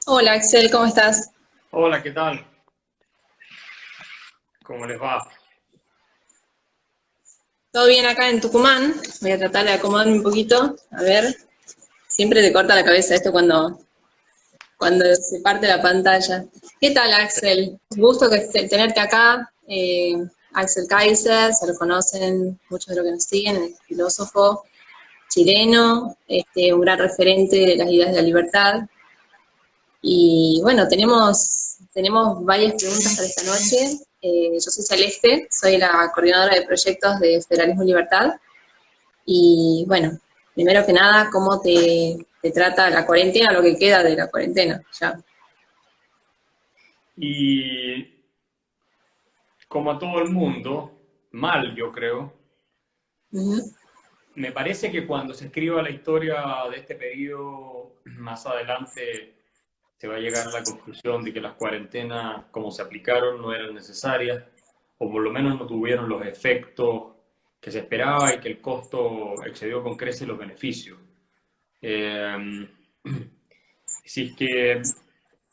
Hola Axel, ¿cómo estás? Hola, ¿qué tal? ¿Cómo les va? ¿Todo bien acá en Tucumán? Voy a tratar de acomodarme un poquito. A ver, siempre te corta la cabeza esto cuando se parte la pantalla. ¿Qué tal Axel? Gusto tenerte acá. Axel Kaiser, se lo conocen muchos de los que nos siguen, es filósofo chileno, un gran referente de las ideas de la libertad. Y bueno, tenemos varias preguntas para esta noche. Yo soy Celeste, soy la coordinadora de proyectos de Federalismo y Libertad. Y bueno, primero que nada, ¿cómo te trata la cuarentena, lo que queda de la cuarentena? Ya. Y como a todo el mundo, mal yo creo, Ujú. me parece que cuando se escriba la historia de este periodo, más adelante se va a llegar a la conclusión de que las cuarentenas, como se aplicaron, no eran necesarias, o por lo menos no tuvieron los efectos que se esperaba y que el costo excedió con creces los beneficios. Eh, si es que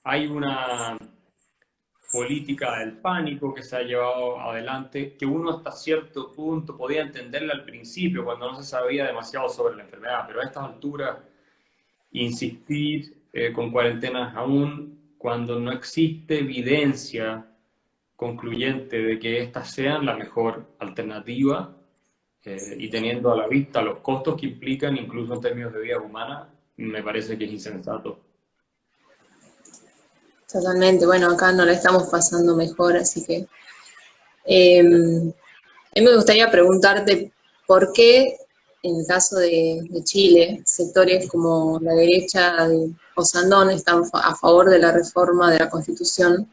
hay una política del pánico que se ha llevado adelante, que uno hasta cierto punto podía entenderla al principio cuando no se sabía demasiado sobre la enfermedad, pero a estas alturas insistir con cuarentenas aún cuando no existe evidencia concluyente de que estas sean la mejor alternativa y teniendo a la vista los costos que implican incluso en términos de vida humana, me parece que es insensato. Totalmente, bueno, acá no la estamos pasando mejor, así que a mí me gustaría preguntarte por qué, en el caso de Chile, sectores como la derecha de Osandón están a favor de la reforma de la Constitución.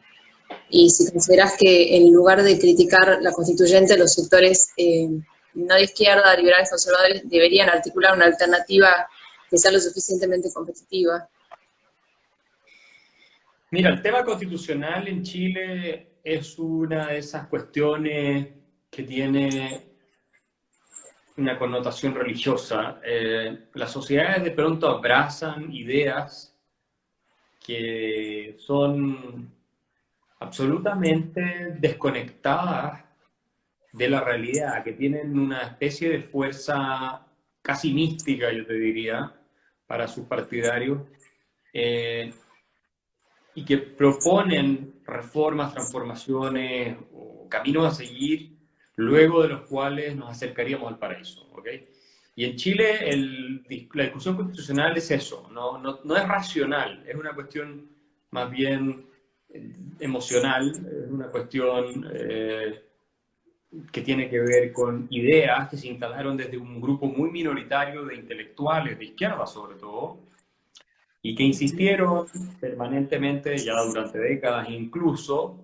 Y si consideras que en lugar de criticar la constituyente, los sectores no de izquierda, liberales, conservadores, deberían articular una alternativa que sea lo suficientemente competitiva. Mira, el tema constitucional en Chile es una de esas cuestiones que tiene una connotación religiosa. Las sociedades de pronto abrazan ideas que son absolutamente desconectadas de la realidad, que tienen una especie de fuerza casi mística, yo te diría, para sus partidarios. Eh, y que proponen reformas, transformaciones o caminos a seguir, luego de los cuales nos acercaríamos al paraíso. ¿Ok? Y en Chile la discusión constitucional es eso, no es racional, es una cuestión más bien emocional, es una cuestión que tiene que ver con ideas que se instalaron desde un grupo muy minoritario de intelectuales, de izquierda sobre todo, y que insistieron permanentemente, ya durante décadas incluso,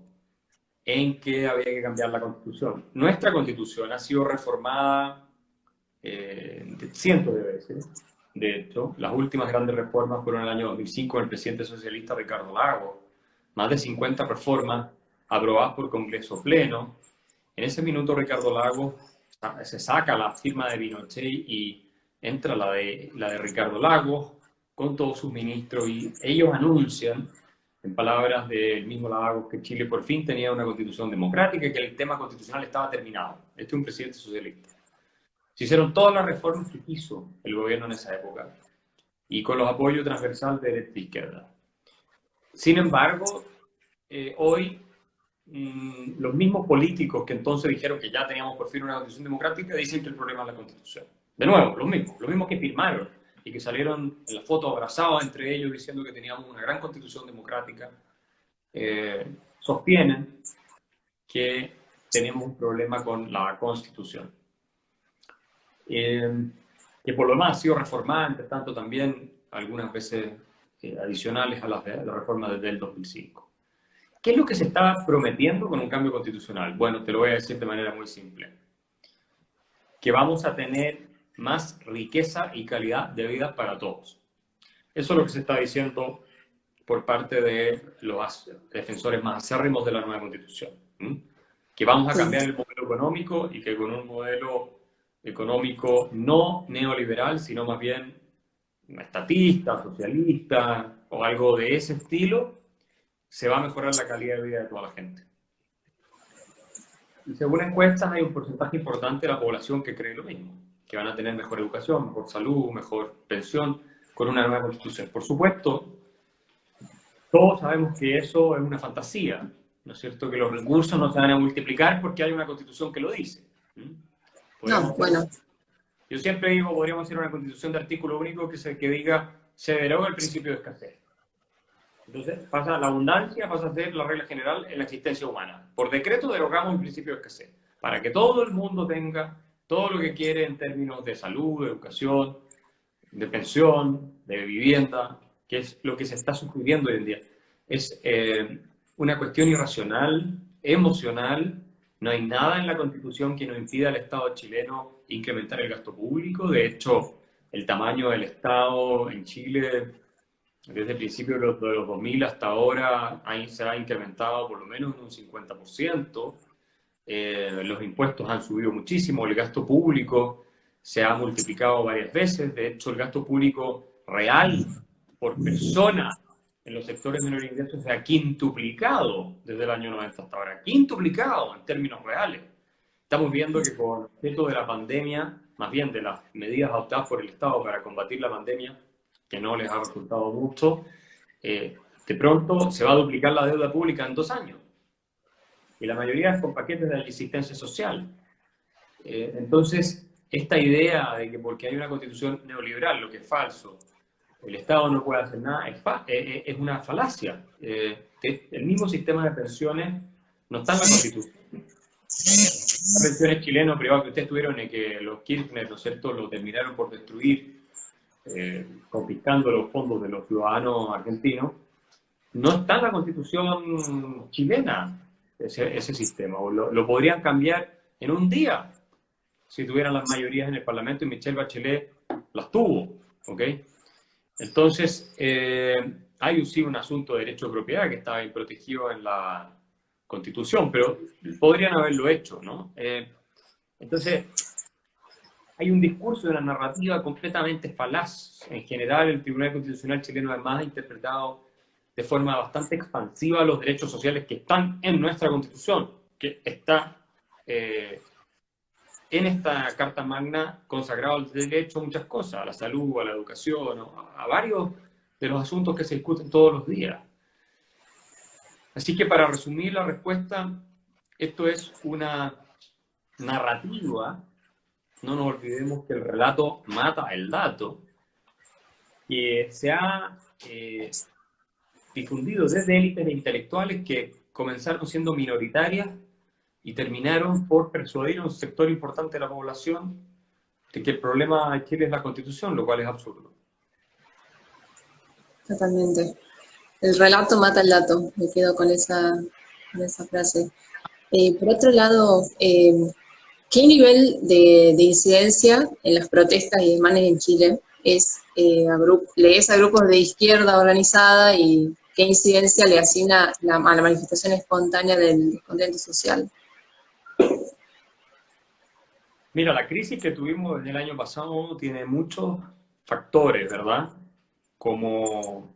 en que había que cambiar la constitución. Nuestra constitución ha sido reformada cientos de veces. De hecho, las últimas grandes reformas fueron en el año 2005 con el presidente socialista Ricardo Lagos. Más de 50 reformas aprobadas por Congreso Pleno. En ese minuto Ricardo Lagos se saca la firma de Pinochet y entra la de Ricardo Lagos con todos sus ministros y ellos anuncian, en palabras del mismo Lagos, que Chile por fin tenía una constitución democrática y que el tema constitucional estaba terminado. Este es un presidente socialista. Se hicieron todas las reformas que quiso el gobierno en esa época y con los apoyos transversales de derecha e izquierda. Sin embargo, hoy los mismos políticos que entonces dijeron que ya teníamos por fin una constitución democrática dicen que el problema es la constitución. De nuevo, los mismos que firmaron y que salieron en la foto abrazados entre ellos diciendo que teníamos una gran constitución democrática, sostienen que tenemos un problema con la constitución. Eh, que por lo demás ha sido reformada, entre tanto también algunas veces adicionales a las de la reforma desde el 2005. ¿Qué es lo que se está prometiendo con un cambio constitucional? Bueno, te lo voy a decir de manera muy simple. Que vamos a tener más riqueza y calidad de vida para todos. Eso es lo que se está diciendo por parte de los defensores más acérrimos de la nueva constitución. Que vamos a Sí. cambiar el modelo económico y que con un modelo económico no neoliberal, sino más bien estatista, socialista, o algo de ese estilo, se va a mejorar la calidad de vida de toda la gente. Y según encuestas hay un porcentaje importante de la población que cree lo mismo, que van a tener mejor educación, mejor salud, mejor pensión con una nueva constitución. Por supuesto, todos sabemos que eso es una fantasía, ¿no es cierto? Que los recursos no se van a multiplicar porque hay una constitución que lo dice. No, bueno. Yo siempre digo, podríamos hacer una constitución de artículo único que diga, se deroga el principio de escasez. Entonces, la abundancia pasa a ser la regla general en la existencia humana. Por decreto derogamos el principio de escasez, para que todo el mundo tenga todo lo que quiere en términos de salud, de educación, de pensión, de vivienda, que es lo que se está sugiriendo hoy en día. Es una cuestión irracional, emocional. No hay nada en la Constitución que nos impida al Estado chileno incrementar el gasto público. De hecho, el tamaño del Estado en Chile, desde el principio de los 2000 hasta ahora, se ha incrementado por lo menos en un 50%. Los impuestos han subido muchísimo, el gasto público se ha multiplicado varias veces. De hecho, el gasto público real por persona en los sectores de menor ingreso se ha quintuplicado desde el año 90 hasta ahora. Quintuplicado en términos reales. Estamos viendo que con efecto de la pandemia, más bien de las medidas adoptadas por el Estado para combatir la pandemia, que no les ha resultado mucho, de pronto se va a duplicar la deuda pública en 2 años. Y la mayoría es con paquetes de asistencia social. Entonces, esta idea de que porque hay una constitución neoliberal, lo que es falso, el Estado no puede hacer nada, es una falacia. El mismo sistema de pensiones no está en la Constitución. Las pensiones chilenas privadas que ustedes tuvieron y que los Kirchner, ¿no es cierto?, lo terminaron por destruir, confiscando los fondos de los ciudadanos argentinos, no está en la Constitución chilena ese sistema. O lo podrían cambiar en un día si tuvieran las mayorías en el Parlamento, y Michelle Bachelet las tuvo, ¿ok? Entonces, hay sí un asunto de derecho de propiedad que estaba protegido en la Constitución, pero podrían haberlo hecho, ¿no? Entonces, hay un discurso de una narrativa completamente falaz. En general, el Tribunal Constitucional chileno además ha interpretado de forma bastante expansiva los derechos sociales que están en nuestra Constitución, que está en esta Carta Magna consagrado el derecho a muchas cosas, a la salud, a la educación, a varios de los asuntos que se discuten todos los días. Así que para resumir la respuesta, esto es una narrativa. No nos olvidemos que el relato mata el dato, que se ha difundido desde élites intelectuales que comenzaron siendo minoritarias y terminaron por persuadir a un sector importante de la población de que el problema de Chile es la Constitución, lo cual es absurdo. Totalmente. El relato mata el dato, me quedo con esa frase. Por otro lado, ¿qué nivel de incidencia en las protestas y desmanes en Chile lees a grupos de izquierda organizada y qué incidencia le asigna a la manifestación espontánea del descontento social? Mira, la crisis que tuvimos desde el año pasado tiene muchos factores, ¿verdad?, como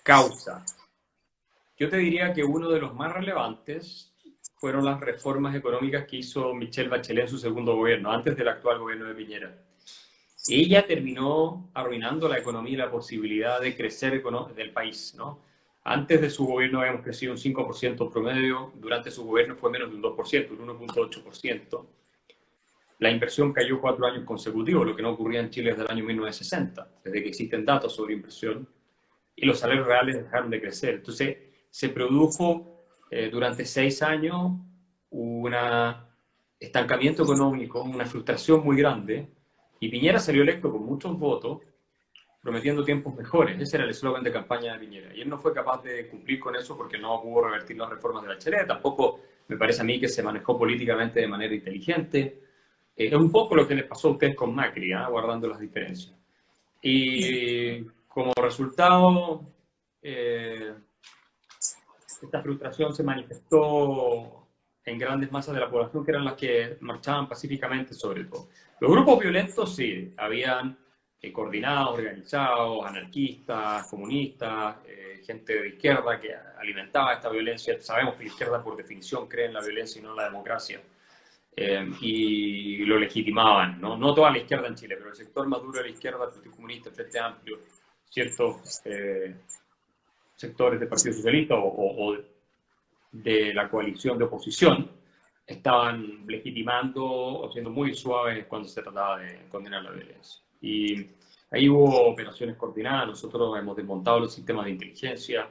causa. Yo te diría que uno de los más relevantes fueron las reformas económicas que hizo Michelle Bachelet en su segundo gobierno, antes del actual gobierno de Piñera. Ella terminó arruinando la economía y la posibilidad de crecer del país, ¿no? Antes de su gobierno habíamos crecido un 5% promedio, durante su gobierno fue menos de un 2%, un 1.8%. La inversión cayó 4 años consecutivos, lo que no ocurría en Chile desde el año 1960, desde que existen datos sobre inversión, y los salarios reales dejaron de crecer. Entonces, se produjo durante 6 años un estancamiento económico, una frustración muy grande, y Piñera salió electo con muchos votos, prometiendo tiempos mejores. Ese era el eslogan de campaña de Piñera. Y él no fue capaz de cumplir con eso porque no pudo revertir las reformas de Bachelet. Tampoco me parece a mí que se manejó políticamente de manera inteligente. Es un poco lo que les pasó a ustedes con Macri, guardando las diferencias. Y como resultado, esta frustración se manifestó en grandes masas de la población, que eran las que marchaban pacíficamente sobre todo. Los grupos violentos sí, habían coordinados, organizados, anarquistas, comunistas, gente de izquierda que alimentaba esta violencia. Sabemos que la izquierda por definición cree en la violencia y no en la democracia. Y lo legitimaban, ¿no? No toda la izquierda en Chile, pero el sector más duro de la izquierda, el Partido Comunista, el Frente Amplio, ciertos sectores del Partido Socialista o de la coalición de oposición, estaban legitimando o siendo muy suaves cuando se trataba de condenar la violencia. Y ahí hubo operaciones coordinadas, nosotros hemos desmontado los sistemas de inteligencia,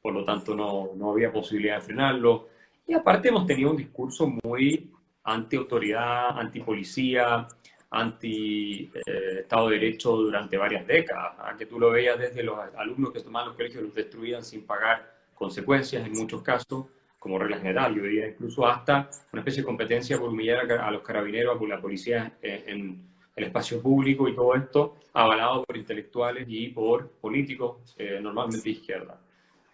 por lo tanto no había posibilidad de frenarlo. Y aparte hemos tenido un discurso muy anti-autoridad, anti-policía, anti-Estado de Derecho durante varias décadas, a que tú lo veías desde los alumnos que tomaban los colegios, los destruían sin pagar consecuencias en muchos casos, como regla general, yo diría incluso hasta una especie de competencia por humillar a los carabineros, por la policía en el espacio público y todo esto, avalado por intelectuales y por políticos, normalmente de izquierda.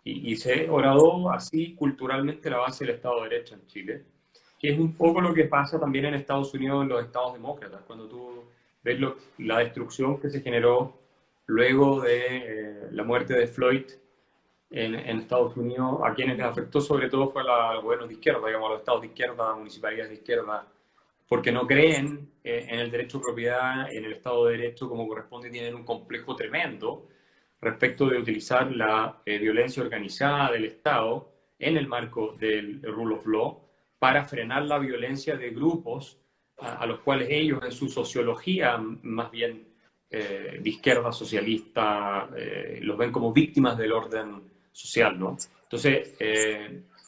Y se horadó así culturalmente la base del Estado de Derecho en Chile, que es un poco lo que pasa también en Estados Unidos, en los estados demócratas, cuando tú ves la destrucción que se generó luego de la muerte de Floyd en Estados Unidos, a quienes les afectó sobre todo fue a los gobiernos de izquierda, digamos, a los estados de izquierda, municipalidades de izquierda, porque no creen en el derecho de propiedad, en el Estado de Derecho como corresponde, y tienen un complejo tremendo respecto de utilizar la violencia organizada del Estado en el marco del rule of law para frenar la violencia de grupos a los cuales ellos en su sociología más bien de izquierda socialista los ven como víctimas del orden social, ¿no? Entonces,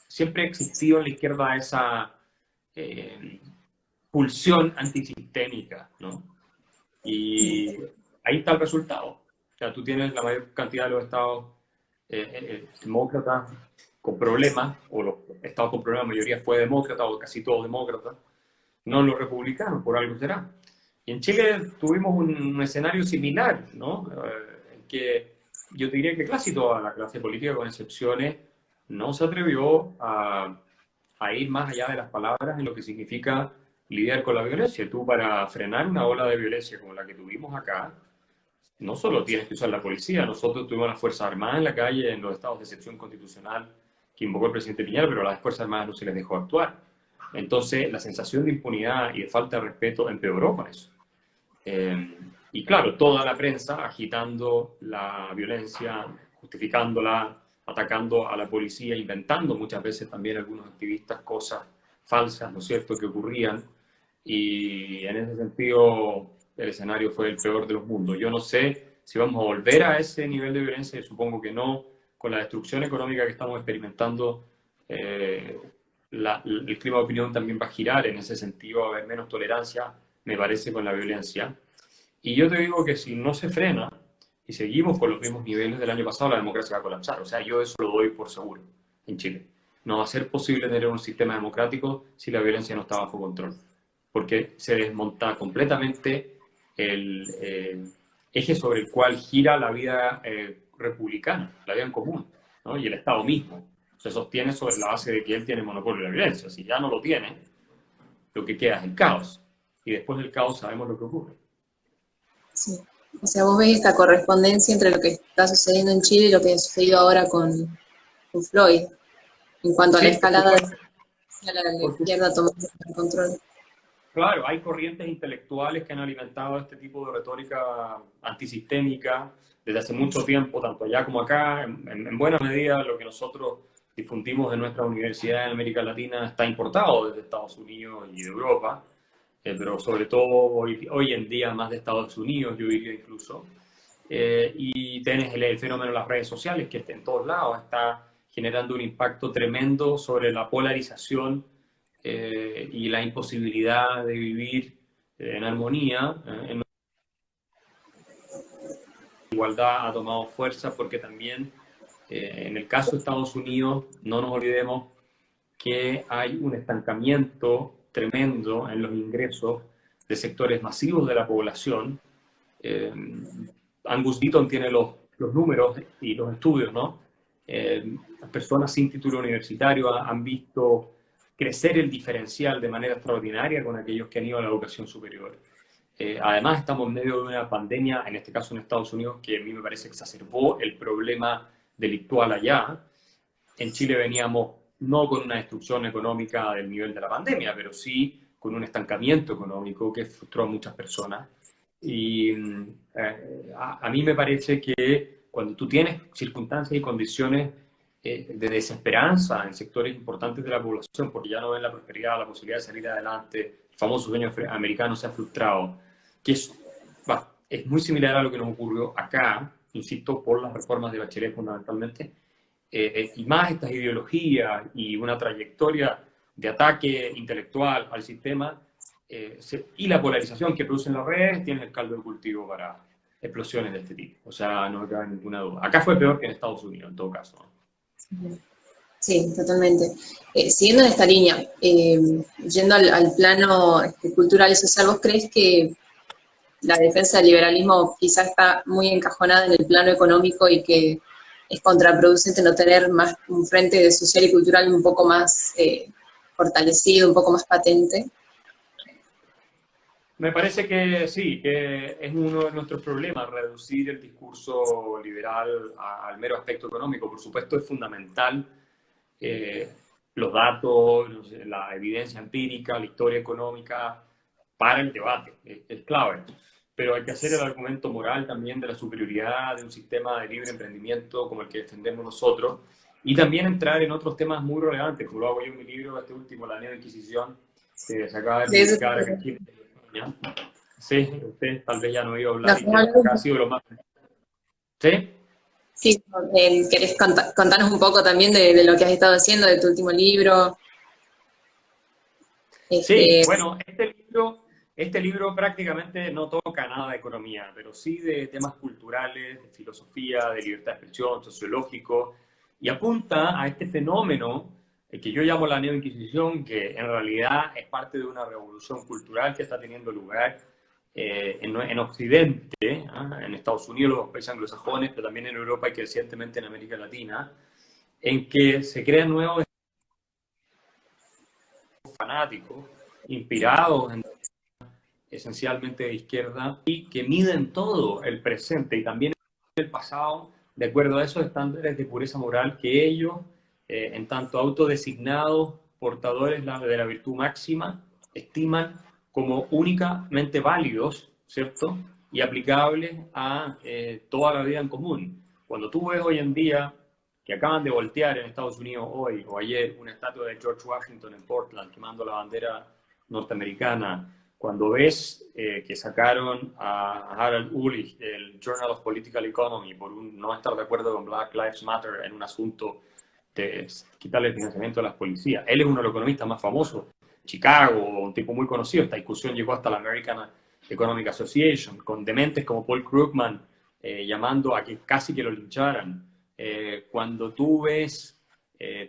siempre ha existido en la izquierda esa pulsión antisistémica, ¿no? Y ahí está el resultado. O sea, tú tienes la mayor cantidad de los estados demócratas con problemas, o los estados con problemas, la mayoría fue demócrata, o casi todos demócratas, no los republicanos, por algo será. Y en Chile tuvimos un escenario similar, ¿no? En que yo diría que casi toda la clase política, con excepciones, no se atrevió a ir más allá de las palabras en lo que significa lidiar con la violencia. Tú, para frenar una ola de violencia como la que tuvimos acá, no solo tienes que usar la policía, nosotros tuvimos las Fuerzas Armadas en la calle en los estados de excepción constitucional que invocó el presidente Piñera, pero a las Fuerzas Armadas no se les dejó actuar. Entonces, la sensación de impunidad y de falta de respeto empeoró con eso. Y claro, toda la prensa agitando la violencia, justificándola, atacando a la policía, inventando muchas veces también algunos activistas cosas falsas, ¿no es cierto?, que ocurrían. Y en ese sentido, el escenario fue el peor de los mundos. Yo no sé si vamos a volver a ese nivel de violencia, supongo que no, con la destrucción económica que estamos experimentando. El clima de opinión también va a girar en ese sentido, va a haber menos tolerancia, me parece, con la violencia. Y yo te digo que si no se frena y seguimos con los mismos niveles del año pasado, la democracia va a colapsar. O sea, yo eso lo doy por seguro en Chile. No va a ser posible tener un sistema democrático si la violencia no está bajo control, porque se desmonta completamente el eje sobre el cual gira la vida republicana, la vida en común, ¿no? Y el Estado mismo se sostiene sobre la base de que él tiene monopolio de la violencia. Si ya no lo tiene, lo que queda es el caos. Y después del caos sabemos lo que ocurre. Sí. O sea, vos ves esta correspondencia entre lo que está sucediendo en Chile y lo que ha sucedido ahora con Floyd, en cuanto a la escalada de la izquierda tomando el control. Claro, hay corrientes intelectuales que han alimentado este tipo de retórica antisistémica desde hace mucho tiempo, tanto allá como acá. En buena medida, lo que nosotros difundimos en nuestra universidad en América Latina está importado desde Estados Unidos y de Europa, pero sobre todo hoy en día más de Estados Unidos, yo diría incluso. Y tenés el fenómeno de las redes sociales, que en todos lados está generando un impacto tremendo sobre la polarización y la imposibilidad de vivir en armonía. En la igualdad ha tomado fuerza porque también en el caso de Estados Unidos, no nos olvidemos que hay un estancamiento tremendo en los ingresos de sectores masivos de la población. Angus Deaton tiene los números y los estudios, ¿no? Las personas sin título universitario han visto crecer el diferencial de manera extraordinaria con aquellos que han ido a la educación superior. Además, estamos en medio de una pandemia, en este caso en Estados Unidos, que a mí me parece exacerbó el problema delictual allá. En Chile veníamos no con una destrucción económica del nivel de la pandemia, pero sí con un estancamiento económico que frustró a muchas personas. Y a mí me parece que cuando tú tienes circunstancias y condiciones de desesperanza en sectores importantes de la población, porque ya no ven la prosperidad, la posibilidad de salir adelante, el famoso sueño americano se ha frustrado, que es muy similar a lo que nos ocurrió acá, insisto, por las reformas de Bachelet fundamentalmente, y más estas ideologías y una trayectoria de ataque intelectual al sistema y la polarización que producen las redes, tienen el caldo de cultivo para explosiones de este tipo. O sea, no me cabe ninguna duda. Acá fue peor que en Estados Unidos, en todo caso, ¿no? Sí, totalmente. Siguiendo en esta línea, yendo al plano cultural y social, ¿vos crees que la defensa del liberalismo quizás está muy encajonada en el plano económico y que es contraproducente no tener más un frente social y cultural un poco más fortalecido, un poco más patente? Me parece que sí, que es uno de nuestros problemas, reducir el discurso liberal al mero aspecto económico. Por supuesto, es fundamental eh, los datos, no sé, la evidencia empírica, la historia económica para el debate, es clave. Pero hay que hacer el argumento moral también de la superioridad de un sistema de libre emprendimiento como el que defendemos nosotros y también entrar en otros temas muy relevantes, como lo hago yo en mi libro, este último, La Neoinquisición, que se acaba de De eso, publicar acá en Chile. ¿Ya? Sí, usted tal vez ya no iba a hablar nos y que acá ha sido lo más... ¿Sí? sí, ¿querés contarnos un poco también de lo que has estado haciendo, de tu último libro? Sí, Este, bueno, este libro prácticamente no toca nada de economía, pero sí de temas culturales, de filosofía, de libertad de expresión, sociológico, y apunta a este fenómeno que yo llamo la neoinquisición, que en realidad es parte de una revolución cultural que está teniendo lugar en Occidente, ¿eh? En Estados Unidos, los países anglosajones, pero también en Europa y crecientemente en América Latina, en que se crean nuevos fanáticos inspirados en esencialmente de izquierda y que miden todo el presente y también el pasado de acuerdo a esos estándares de pureza moral que ellos, en tanto autodesignados portadores de la virtud máxima, estiman como únicamente válidos, ¿cierto? Y aplicables a toda la vida en común. Cuando tú ves hoy en día que acaban de voltear en Estados Unidos hoy o ayer una estatua de George Washington en Portland quemando la bandera norteamericana, cuando ves que sacaron a Harold Ulrich del Journal of Political Economy por no estar de acuerdo con Black Lives Matter en un asunto de quitarle el financiamiento a las policías. Él es uno de los economistas más famosos. Chicago, un tipo muy conocido. Esta discusión llegó hasta la American Economic Association, con dementes como Paul Krugman llamando a que casi que lo lincharan. Cuando tú ves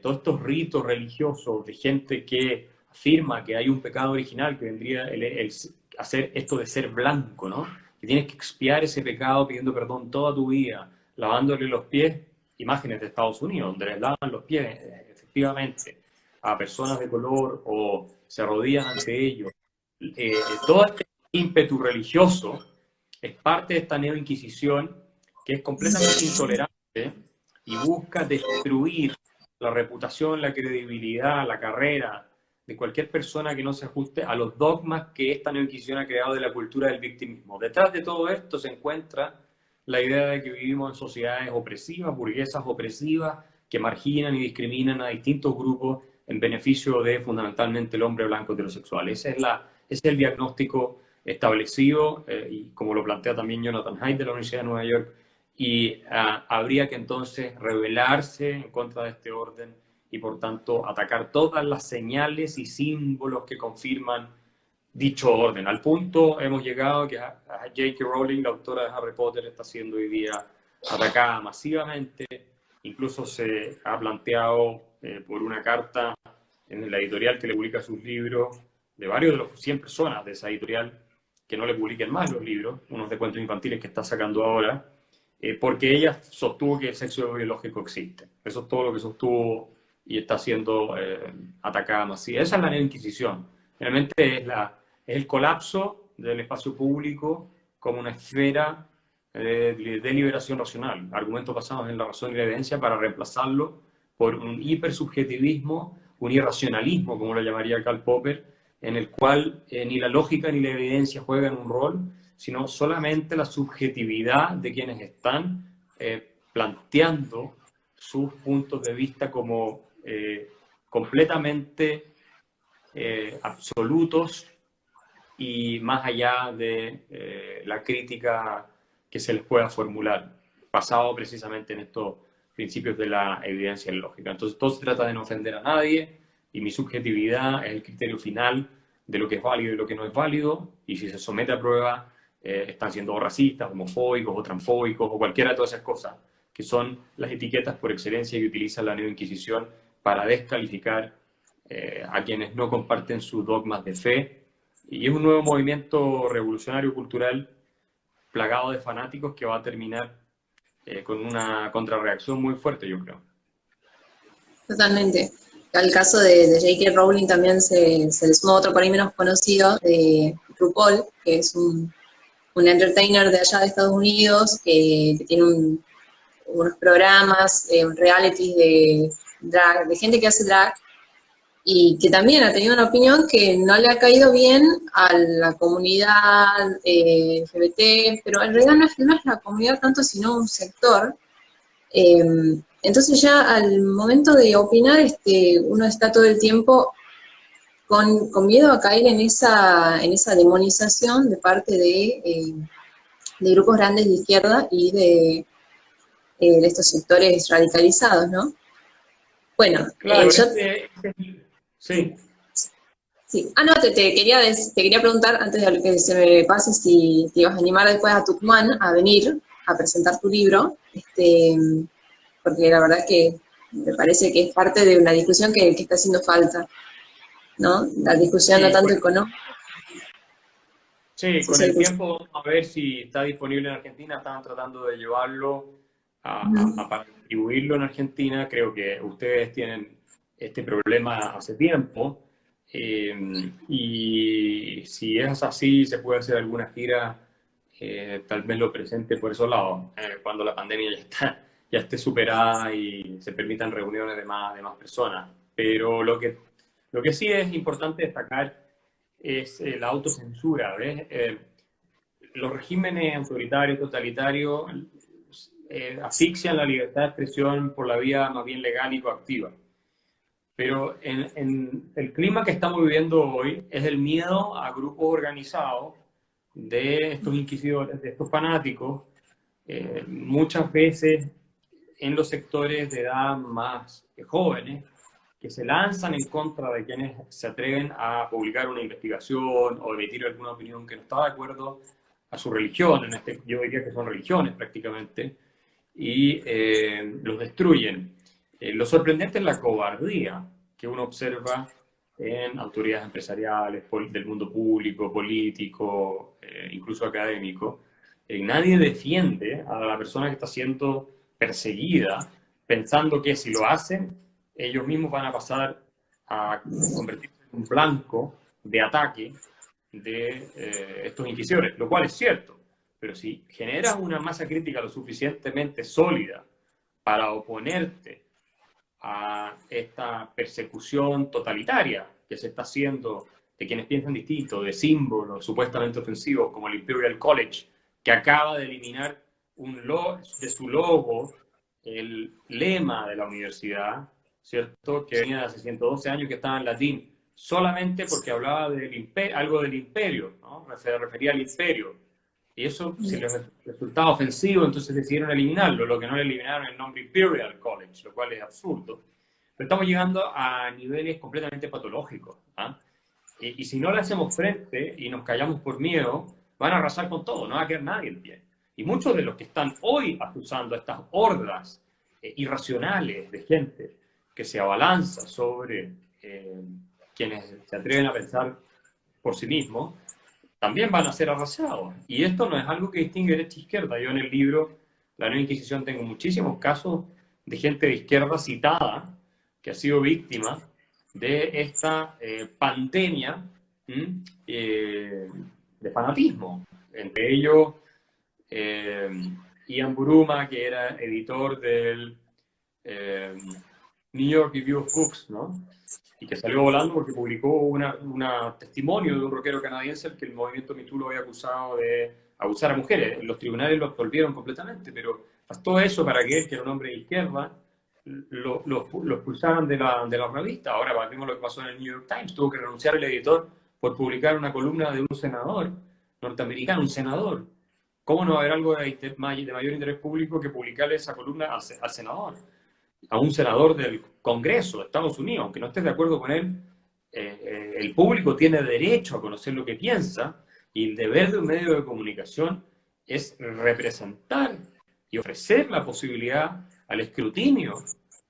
todos estos ritos religiosos de gente que afirma que hay un pecado original que vendría el hacer esto de ser blanco, ¿no? Que tienes que expiar ese pecado pidiendo perdón toda tu vida, lavándole los pies, imágenes de Estados Unidos, donde les lavan los pies efectivamente a personas de color o se arrodillan ante ellos. Todo este ímpetu religioso es parte de esta neoinquisición que es completamente intolerante y busca destruir la reputación, la credibilidad, la carrera de cualquier persona que no se ajuste a los dogmas que esta neoinquisición ha creado de la cultura del victimismo. Detrás de todo esto se encuentra la idea de que vivimos en sociedades opresivas, burguesas opresivas, que marginan y discriminan a distintos grupos en beneficio de fundamentalmente el hombre blanco heterosexual. Ese es el diagnóstico establecido y como lo plantea también Jonathan Haidt de la Universidad de Nueva York, y habría que entonces rebelarse en contra de este orden y por tanto atacar todas las señales y símbolos que confirman dicho orden. Al punto hemos llegado que J.K. Rowling, la autora de Harry Potter, está siendo hoy día atacada masivamente. Incluso se ha planteado por una carta en la editorial que le publica sus libros, de varios de los 100 personas de esa editorial, que no le publiquen más los libros, unos de cuentos infantiles que está sacando ahora, porque ella sostuvo que el sexo biológico existe. Eso es todo lo que sostuvo y está siendo atacada masiva. Esa es la neoinquisición. Realmente es el colapso del espacio público como una esfera de deliberación racional, argumentos basados en la razón y la evidencia, para reemplazarlo por un hipersubjetivismo, un irracionalismo, como lo llamaría Karl Popper, en el cual ni la lógica ni la evidencia juegan un rol, sino solamente la subjetividad de quienes están planteando sus puntos de vista como completamente absolutos y más allá de la crítica que se les pueda formular, basado precisamente en estos principios de la evidencia lógica. Entonces, todo se trata de no ofender a nadie, y mi subjetividad es el criterio final de lo que es válido y lo que no es válido, y si se somete a prueba, están siendo racistas, homofóbicos o transfóbicos o cualquiera de todas esas cosas, que son las etiquetas por excelencia que utiliza la neoinquisición para descalificar a quienes no comparten sus dogmas de fe. Y es un nuevo movimiento revolucionario cultural plagado de fanáticos que va a terminar con una contrarreacción muy fuerte, yo creo. Totalmente. Al caso de J.K. Rowling también se le suma otro por ahí menos conocido, de RuPaul, que es un entertainer de allá de Estados Unidos, que tiene unos programas, realities de drag, de gente que hace drag, y que también ha tenido una opinión que no le ha caído bien a la comunidad LGBT, pero en realidad no es la comunidad tanto, sino un sector. Entonces ya al momento de opinar, uno está todo el tiempo con miedo a caer en esa demonización de parte de grupos grandes de izquierda y de estos sectores radicalizados, ¿no? Bueno, Claro, yo... sí. Sí. Ah, no, te quería preguntar, antes de que se me pase, si te ibas a animar después a Tucumán a venir a presentar tu libro, porque la verdad es que me parece que es parte de una discusión que está haciendo falta, ¿no? La discusión no Sí, tanto económica. sí, Sí, con sí, el tiempo vamos a ver si está disponible en Argentina. Estaban tratando de llevarlo para distribuirlo en Argentina. Creo que ustedes tienen este problema hace tiempo. Y si es así, se puede hacer alguna gira, tal vez lo presente por esos lados, cuando la pandemia ya esté superada y se permitan reuniones de más personas. Pero lo que sí es importante destacar es la autocensura, ¿ves? Los regímenes autoritarios, totalitarios, asfixian la libertad de expresión por la vía más bien legal y coactiva. Pero en el clima que estamos viviendo hoy es el miedo a grupos organizados de estos inquisidores, de estos fanáticos, muchas veces en los sectores de edad más jóvenes, que se lanzan en contra de quienes se atreven a publicar una investigación o emitir alguna opinión que no está de acuerdo a su religión. Yo diría que son religiones prácticamente, y los destruyen. Lo sorprendente es la cobardía que uno observa en autoridades empresariales, del mundo público, político, incluso académico. Nadie defiende a la persona que está siendo perseguida, pensando que si lo hacen, ellos mismos van a pasar a convertirse en un blanco de ataque de estos inquisidores, lo cual es cierto. Pero si generas una masa crítica lo suficientemente sólida para oponerte a esta persecución totalitaria que se está haciendo de quienes piensan distinto, de símbolos supuestamente ofensivos como el Imperial College, que acaba de eliminar de su logo el lema de la universidad, ¿cierto? Que venía de hace 112 años, que estaba en latín, solamente porque hablaba algo del imperio, ¿no? Se refería al imperio. Y eso, si les resultaba ofensivo, entonces decidieron eliminarlo, lo que no le eliminaron el nombre Imperial College, lo cual es absurdo. Pero estamos llegando a niveles completamente patológicos. ¿Ah? Y si no le hacemos frente y nos callamos por miedo, van a arrasar con todo, no va a quedar nadie en pie. Y muchos de los que están hoy acusando a estas hordas irracionales de gente que se abalanza sobre quienes se atreven a pensar por sí mismos, también van a ser arrasados. Y esto no es algo que distingue derecha e izquierda. Yo en el libro La Nueva Inquisición tengo muchísimos casos de gente de izquierda citada que ha sido víctima de esta pandemia de fanatismo. Entre ellos, Ian Buruma, que era editor del New York Review of Books, ¿no? Y que salió volando porque publicó un testimonio de un rockero canadiense al que el movimiento Me Too lo había acusado de abusar a mujeres. Los tribunales lo absolvieron completamente, pero bastó eso para que él, que era un hombre de izquierda, lo expulsaran de la revista. Ahora vimos lo que pasó en el New York Times. Tuvo que renunciar el editor por publicar una columna de un senador norteamericano, un senador. ¿Cómo no va a haber algo de mayor interés público que publicarle esa columna al senador? A un senador del Congreso de Estados Unidos, aunque no estés de acuerdo con él, el público tiene derecho a conocer lo que piensa, y el deber de un medio de comunicación es representar y ofrecer la posibilidad al escrutinio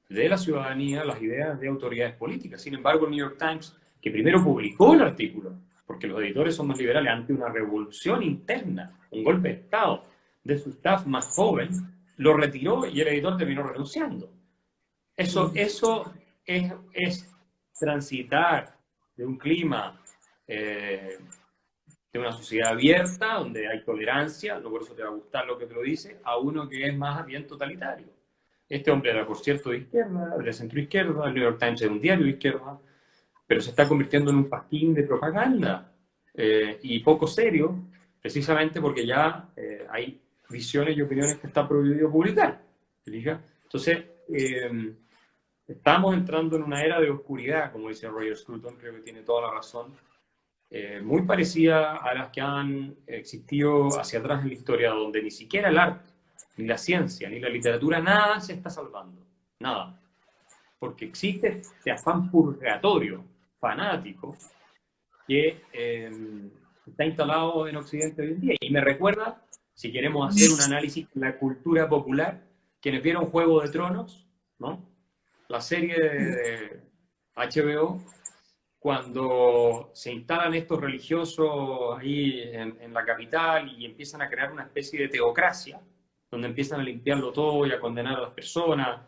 de la ciudadanía las ideas de autoridades políticas. Sin embargo, el New York Times, que primero publicó el artículo, porque los editores son más liberales, ante una revolución interna, un golpe de Estado de su staff más joven, lo retiró y el editor terminó renunciando. Eso es transitar de un clima de una sociedad abierta, donde hay tolerancia, no por eso te va a gustar lo que te lo dice, a uno que es más bien totalitario. Este hombre era, por cierto, de izquierda, de centroizquierda, el New York Times era un diario de izquierda, pero se está convirtiendo en un pasquín de propaganda y poco serio, precisamente porque ya hay visiones y opiniones que está prohibido publicar. Entonces, estamos entrando en una era de oscuridad, como dice Roger Scruton, creo que tiene toda la razón, muy parecida a las que han existido hacia atrás en la historia, donde ni siquiera el arte, ni la ciencia, ni la literatura, nada se está salvando, nada. Porque existe este afán purgatorio, fanático, que está instalado en Occidente hoy en día. Y me recuerda, si queremos hacer un análisis de la cultura popular, quienes vieron Juego de Tronos, ¿no? La serie de HBO, cuando se instalan estos religiosos ahí en la capital y empiezan a crear una especie de teocracia, donde empiezan a limpiarlo todo y a condenar a las personas,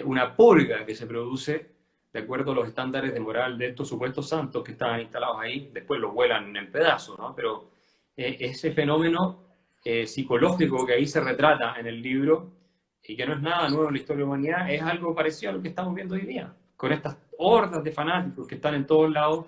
una purga que se produce de acuerdo a los estándares de moral de estos supuestos santos que estaban instalados ahí, después los vuelan en pedazos, ¿no? Pero ese fenómeno psicológico que ahí se retrata en el libro, y que no es nada nuevo en la historia de la humanidad, es algo parecido a lo que estamos viendo hoy día, con estas hordas de fanáticos que están en todos lados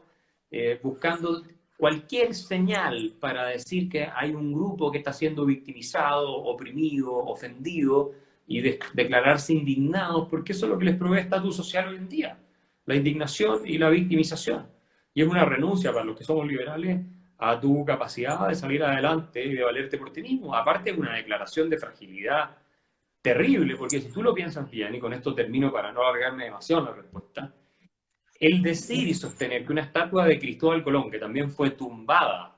buscando cualquier señal para decir que hay un grupo que está siendo victimizado, oprimido, ofendido, y declararse indignados, porque eso es lo que les provee estatus social hoy en día, la indignación y la victimización. Y es una renuncia para los que somos liberales a tu capacidad de salir adelante y de valerte por ti mismo. Aparte, es una declaración de fragilidad terrible, porque si tú lo piensas bien, y con esto termino para no alargarme demasiado la respuesta, el decir y sostener que una estatua de Cristóbal Colón, que también fue tumbada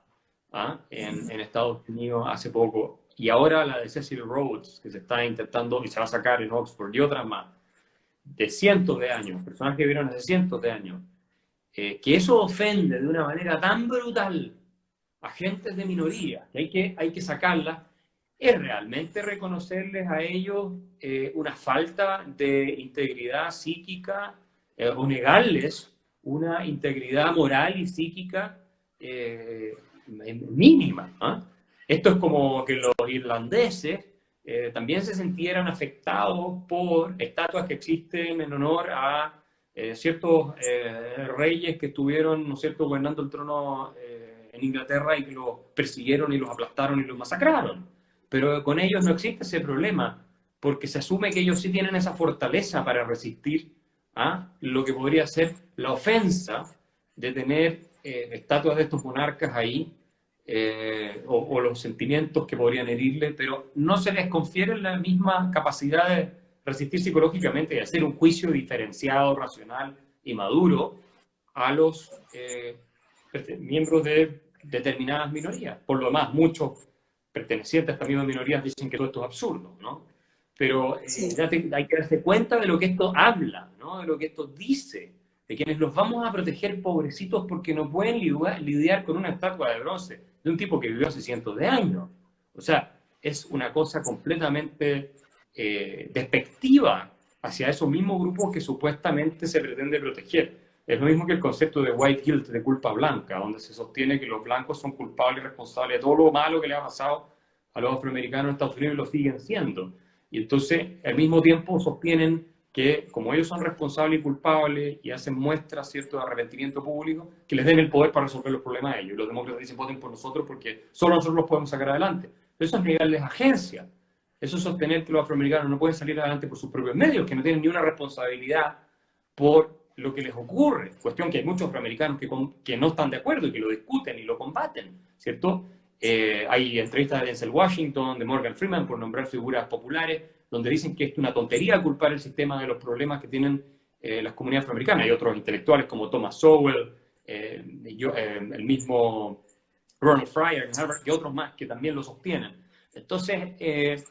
en Estados Unidos hace poco, y ahora la de Cecil Rhodes, que se está intentando y se va a sacar en Oxford, y otras más, de cientos de años, personas que vivieron hace cientos de años, que eso ofende de una manera tan brutal a gentes de minoría, que hay que sacarlas, es realmente reconocerles a ellos una falta de integridad psíquica o negarles una integridad moral y psíquica mínima. Esto es como que los irlandeses también se sintieran afectados por estatuas que existen en honor a ciertos reyes que estuvieron, ¿no es cierto?, gobernando el trono en Inglaterra y que los persiguieron y los aplastaron y los masacraron. Pero con ellos no existe ese problema, porque se asume que ellos sí tienen esa fortaleza para resistir a lo que podría ser la ofensa de tener estatuas de estos monarcas ahí, o los sentimientos que podrían herirle, pero no se les confiere la misma capacidad de resistir psicológicamente y hacer un juicio diferenciado, racional y maduro a los miembros de determinadas minorías. Por lo demás, muchos pertenecientes a estas mismas minorías dicen que todo esto es absurdo, ¿no? Pero hay que darse cuenta de lo que esto habla, ¿no? De lo que esto dice, de quienes los vamos a proteger, pobrecitos, porque no pueden lidiar con una estatua de bronce de un tipo que vivió hace cientos de años. O sea, es una cosa completamente despectiva hacia esos mismos grupos que supuestamente se pretende proteger. Es lo mismo que el concepto de white guilt, de culpa blanca, donde se sostiene que los blancos son culpables y responsables de todo lo malo que le ha pasado a los afroamericanos en Estados Unidos y lo siguen siendo. Y entonces, al mismo tiempo, sostienen que, como ellos son responsables y culpables y hacen muestras, ¿cierto?, de arrepentimiento público, que les den el poder para resolver los problemas a ellos. Los demócratas dicen, voten por nosotros porque solo nosotros los podemos sacar adelante. Eso es negarles agencia. Eso es sostener que los afroamericanos no pueden salir adelante por sus propios medios, que no tienen ni una responsabilidad por lo que les ocurre. Cuestión que hay muchos afroamericanos que no están de acuerdo y que lo discuten y lo combaten, ¿cierto? Hay entrevistas de Denzel Washington, de Morgan Freeman, por nombrar figuras populares, donde dicen que es una tontería culpar el sistema de los problemas que tienen las comunidades afroamericanas. Hay otros intelectuales como Thomas Sowell, el mismo Ronald Fryer y otros más que también lo sostienen. Entonces,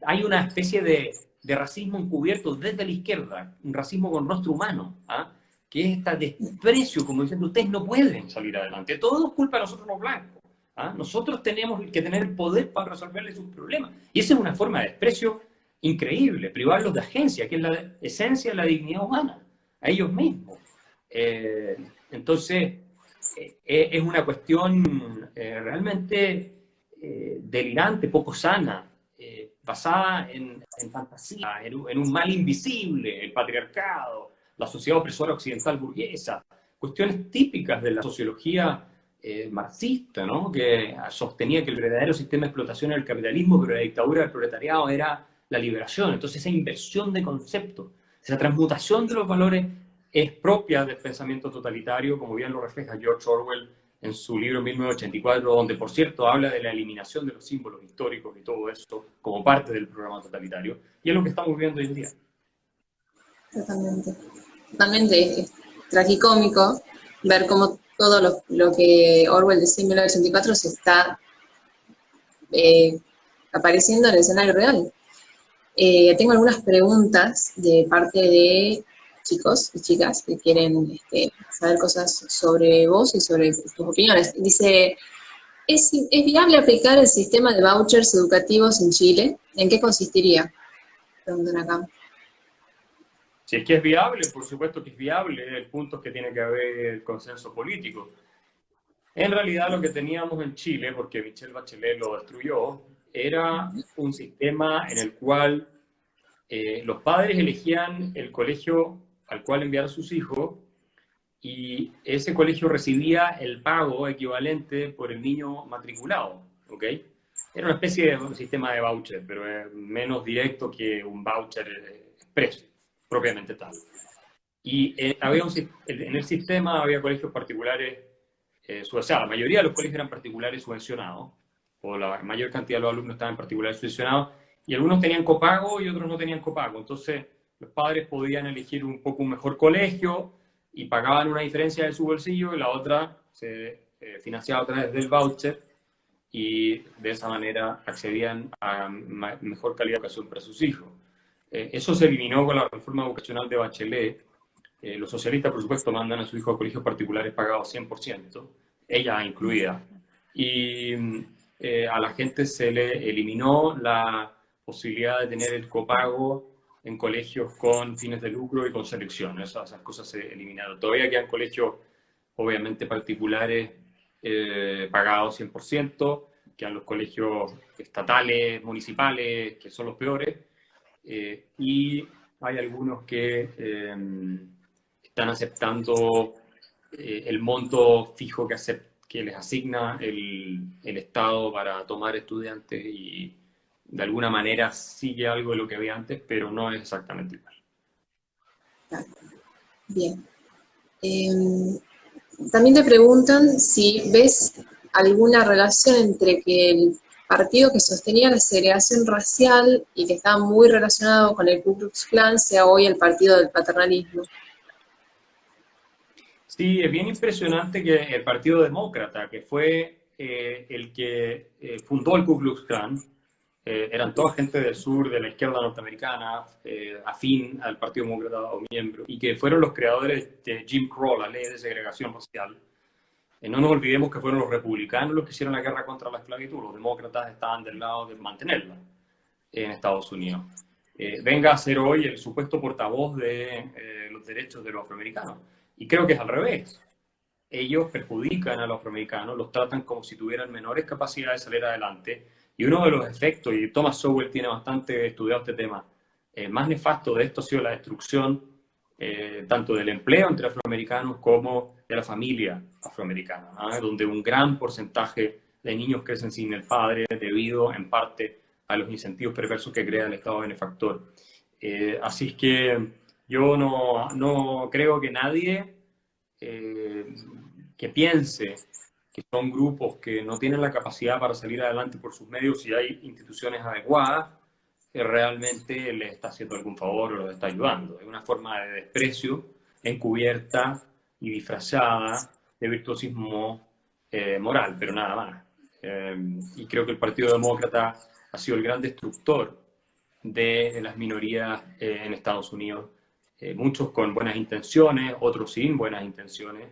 hay una especie de racismo encubierto desde la izquierda, un racismo con rostro humano, ¿ah? Que es este desprecio, como diciendo, ustedes no pueden salir adelante, todo es culpa de nosotros los blancos. ¿Ah? Nosotros tenemos que tener el poder para resolverles sus problemas. Y esa es una forma de desprecio increíble, privarlos de agencia, que es la esencia de la dignidad humana, a ellos mismos. Entonces, es una cuestión realmente delirante, poco sana, basada en fantasía, en un mal invisible, el patriarcado, la sociedad opresora occidental burguesa, cuestiones típicas de la sociología marxista, ¿no? Que sostenía que el verdadero sistema de explotación era el capitalismo, pero la dictadura del proletariado era la liberación. Entonces esa inversión de conceptos, esa transmutación de los valores es propia del pensamiento totalitario, como bien lo refleja George Orwell en su libro 1984, donde, por cierto, habla de la eliminación de los símbolos históricos y todo eso como parte del programa totalitario. Y es lo que estamos viendo hoy en día. Totalmente. Totalmente. Es tragicómico ver cómo todo lo que Orwell decía en 1984 se está apareciendo en el escenario real. Tengo algunas preguntas de parte de chicos y chicas que quieren saber cosas sobre vos y sobre tus opiniones. Dice, ¿es viable aplicar el sistema de vouchers educativos en Chile? ¿En qué consistiría? Preguntan acá. Si es que es viable, por supuesto que es viable. El punto es que tiene que haber consenso político. En realidad lo que teníamos en Chile, porque Michelle Bachelet lo destruyó, era un sistema en el cual los padres elegían el colegio al cual enviar a sus hijos y ese colegio recibía el pago equivalente por el niño matriculado, ¿ok? Era una especie de un sistema de voucher, pero es menos directo que un voucher expreso, propiamente tal. Y en el sistema había colegios particulares, o sea, la mayoría de los colegios eran particulares subvencionados, o la mayor cantidad de los alumnos estaban particulares subvencionados, y algunos tenían copago y otros no tenían copago. Entonces, los padres podían elegir un poco un mejor colegio y pagaban una diferencia de su bolsillo y la otra se financiaba a través del voucher y de esa manera accedían a mejor calidad de educación para sus hijos. Eso se eliminó con la reforma educacional de Bachelet. Los socialistas, por supuesto, mandan a sus hijos a colegios particulares pagados 100%, ella incluida. Y a la gente se le eliminó la posibilidad de tener el copago en colegios con fines de lucro y con selección. Esas cosas se eliminaron. Todavía quedan colegios, obviamente, particulares pagados 100%, quedan los colegios estatales, municipales, que son los peores, y hay algunos que están aceptando el monto fijo que les asigna el Estado para tomar estudiantes y de alguna manera sigue algo de lo que había antes, pero no es exactamente igual. Bien. También te preguntan si ves alguna relación entre que el partido que sostenía la segregación racial y que estaba muy relacionado con el Ku Klux Klan sea hoy el partido del paternalismo. Sí, es bien impresionante que el Partido Demócrata, que fue el que fundó el Ku Klux Klan, eran toda gente del sur, de la izquierda norteamericana, afín al Partido Demócrata o miembro, y que fueron los creadores de Jim Crow, la ley de segregación racial. No nos olvidemos que fueron los republicanos los que hicieron la guerra contra la esclavitud. Los demócratas estaban del lado de mantenerla en Estados Unidos. Venga a ser hoy el supuesto portavoz de los derechos de los afroamericanos. Y creo que es al revés. Ellos perjudican a los afroamericanos, los tratan como si tuvieran menores capacidades de salir adelante. Y uno de los efectos, y Thomas Sowell tiene bastante estudiado este tema, más nefasto de esto ha sido la destrucción tanto del empleo entre afroamericanos como de la familia afroamericana, ¿no? Donde un gran porcentaje de niños crecen sin el padre debido en parte a los incentivos perversos que crea el Estado benefactor. Así es que yo no creo que nadie que piense que son grupos que no tienen la capacidad para salir adelante por sus medios si hay instituciones adecuadas, que realmente les está haciendo algún favor o los está ayudando. Es una forma de desprecio encubierta y disfrazada de virtuosismo moral, pero nada más. Y creo que el Partido Demócrata ha sido el gran destructor de las minorías en Estados Unidos, muchos con buenas intenciones, otros sin buenas intenciones,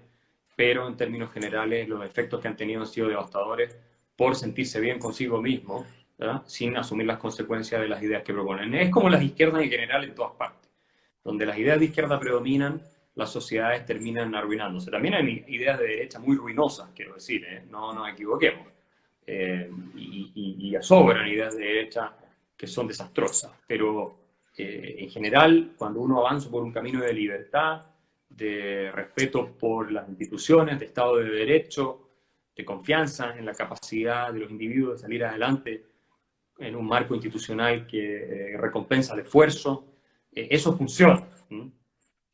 pero en términos generales los efectos que han tenido han sido devastadores por sentirse bien consigo mismo, ¿verdad? Sin asumir las consecuencias de las ideas que proponen. Es como las izquierdas en general en todas partes. Donde las ideas de izquierda predominan, las sociedades terminan arruinándose. También hay ideas de derecha muy ruinosas, quiero decir, no nos equivoquemos. Y sobran ideas de derecha que son desastrosas, pero en general, cuando uno avanza por un camino de libertad, de respeto por las instituciones, de Estado de Derecho, de confianza en la capacidad de los individuos de salir adelante en un marco institucional que recompensa el esfuerzo, eso funciona. ¿Mm?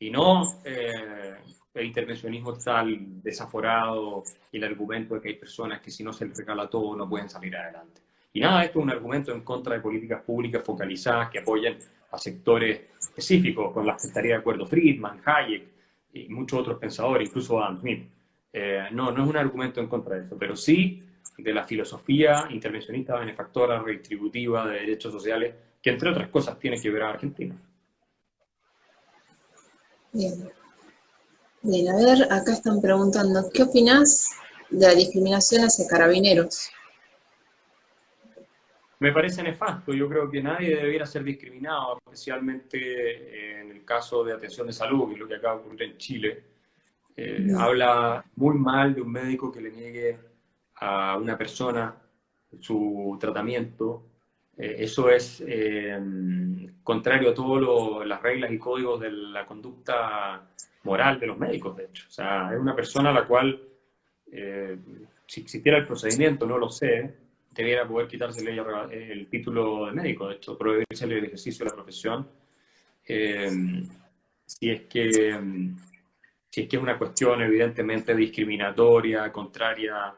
Y no el intervencionismo tal desaforado y el argumento de que hay personas que si no se les regala todo no pueden salir adelante. Y nada, esto es un argumento en contra de políticas públicas focalizadas que apoyen a sectores específicos, con las que estaría de acuerdo Friedman, Hayek y muchos otros pensadores, incluso Adam Smith. No es un argumento en contra de eso, pero sí de la filosofía intervencionista, benefactora, redistributiva, de derechos sociales, que entre otras cosas tiene que ver a Argentina. Bien. Bien, a ver, acá están preguntando, ¿qué opinás de la discriminación hacia carabineros? Me parece nefasto. Yo creo que nadie debiera ser discriminado, especialmente en el caso de atención de salud, que es lo que acaba de ocurrir en Chile. Habla muy mal de un médico que le niegue a una persona su tratamiento. Eso es contrario a todas las reglas y códigos de la conducta moral de los médicos, de hecho. O sea, es una persona a la cual, si existiera el procedimiento, no lo sé, debiera poder quitársele el título de médico, de hecho, prohibirse el ejercicio de la profesión, si es que es una cuestión evidentemente discriminatoria, contraria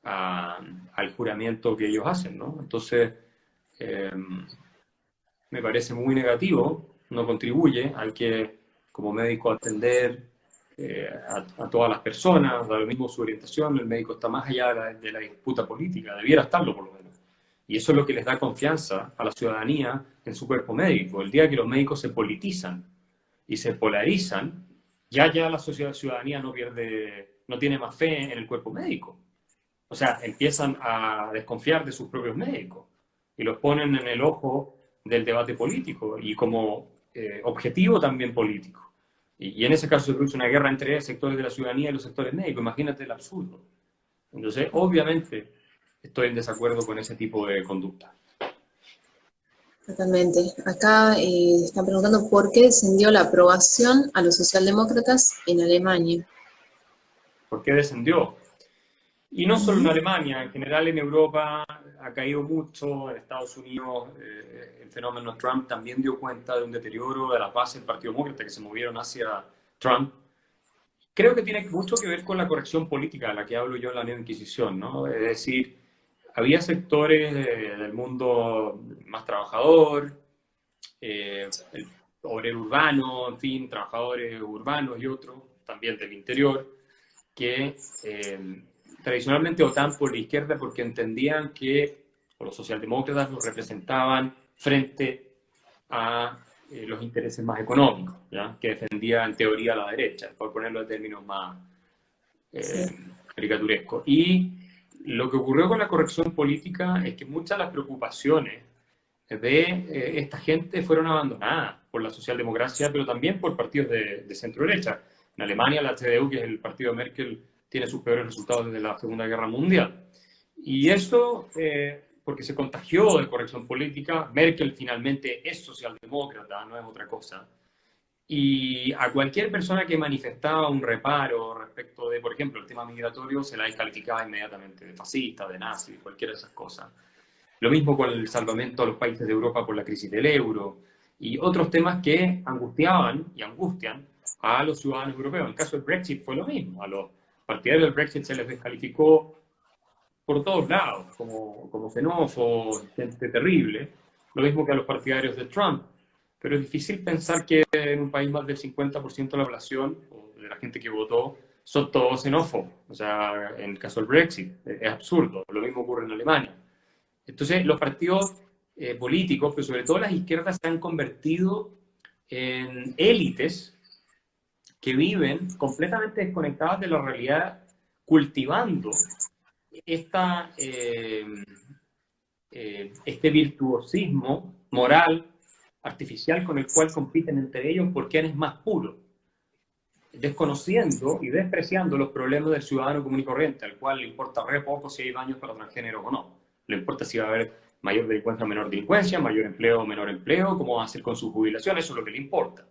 al juramento que ellos hacen, ¿no? Entonces, me parece muy negativo, no contribuye, hay que, como médico, atender a todas las personas, da lo mismo su orientación, el médico está más allá de la disputa política, debiera estarlo por lo menos. Y eso es lo que les da confianza a la ciudadanía en su cuerpo médico. El día que los médicos se politizan y se polarizan, ya la ciudadanía no tiene más fe en el cuerpo médico. O sea, empiezan a desconfiar de sus propios médicos y los ponen en el ojo del debate político y como objetivo también político. Y en ese caso se produce una guerra entre sectores de la ciudadanía y los sectores médicos. Imagínate el absurdo. Entonces, obviamente, estoy en desacuerdo con ese tipo de conducta. Totalmente. Acá están preguntando por qué descendió la aprobación a los socialdemócratas en Alemania. ¿Por qué descendió? Y no solo en Alemania, en general en Europa ha caído mucho, en Estados Unidos el fenómeno Trump también dio cuenta de un deterioro de las bases del Partido Demócrata que se movieron hacia Trump. Creo que tiene mucho que ver con la corrección política de la que hablo yo en la Nueva Inquisición, ¿no? Es decir, había sectores del mundo más trabajador, el obrero urbano, en fin, trabajadores urbanos y otros, también del interior, que tradicionalmente votaban por la izquierda porque entendían que los socialdemócratas los representaban frente a los intereses más económicos, ¿ya? Que defendía en teoría la derecha, por ponerlo en términos más caricaturescos. Y lo que ocurrió con la corrección política es que muchas de las preocupaciones de esta gente fueron abandonadas por la socialdemocracia, pero también por partidos de centro-derecha. En Alemania, la CDU, que es el partido de Merkel, tiene sus peores resultados desde la Segunda Guerra Mundial. Y eso, porque se contagió de corrección política. Merkel finalmente es socialdemócrata, no es otra cosa. Y a cualquier persona que manifestaba un reparo respecto de, por ejemplo, el tema migratorio, se la descalificaba inmediatamente de fascista, de nazi, cualquiera de esas cosas. Lo mismo con el salvamento a los países de Europa por la crisis del euro y otros temas que angustiaban y angustian a los ciudadanos europeos. En el caso del Brexit fue lo mismo. A los partidarios del Brexit se les descalificó por todos lados, como xenófobos, gente terrible. Lo mismo que a los partidarios de Trump. Pero es difícil pensar que en un país más del 50% de la población, o de la gente que votó, son todos xenófobos. O sea, en el caso del Brexit, es absurdo. Lo mismo ocurre en Alemania. Entonces, los partidos políticos, pero sobre todo las izquierdas, se han convertido en élites que viven completamente desconectadas de la realidad, cultivando esta, este virtuosismo moral artificial con el cual compiten entre ellos por quién es más puro, desconociendo y despreciando los problemas del ciudadano común y corriente, al cual le importa re poco si hay baños para transgénero o no. Le importa si va a haber mayor delincuencia o menor delincuencia, mayor empleo o menor empleo, cómo va a hacer con su jubilación, eso es lo que le importa.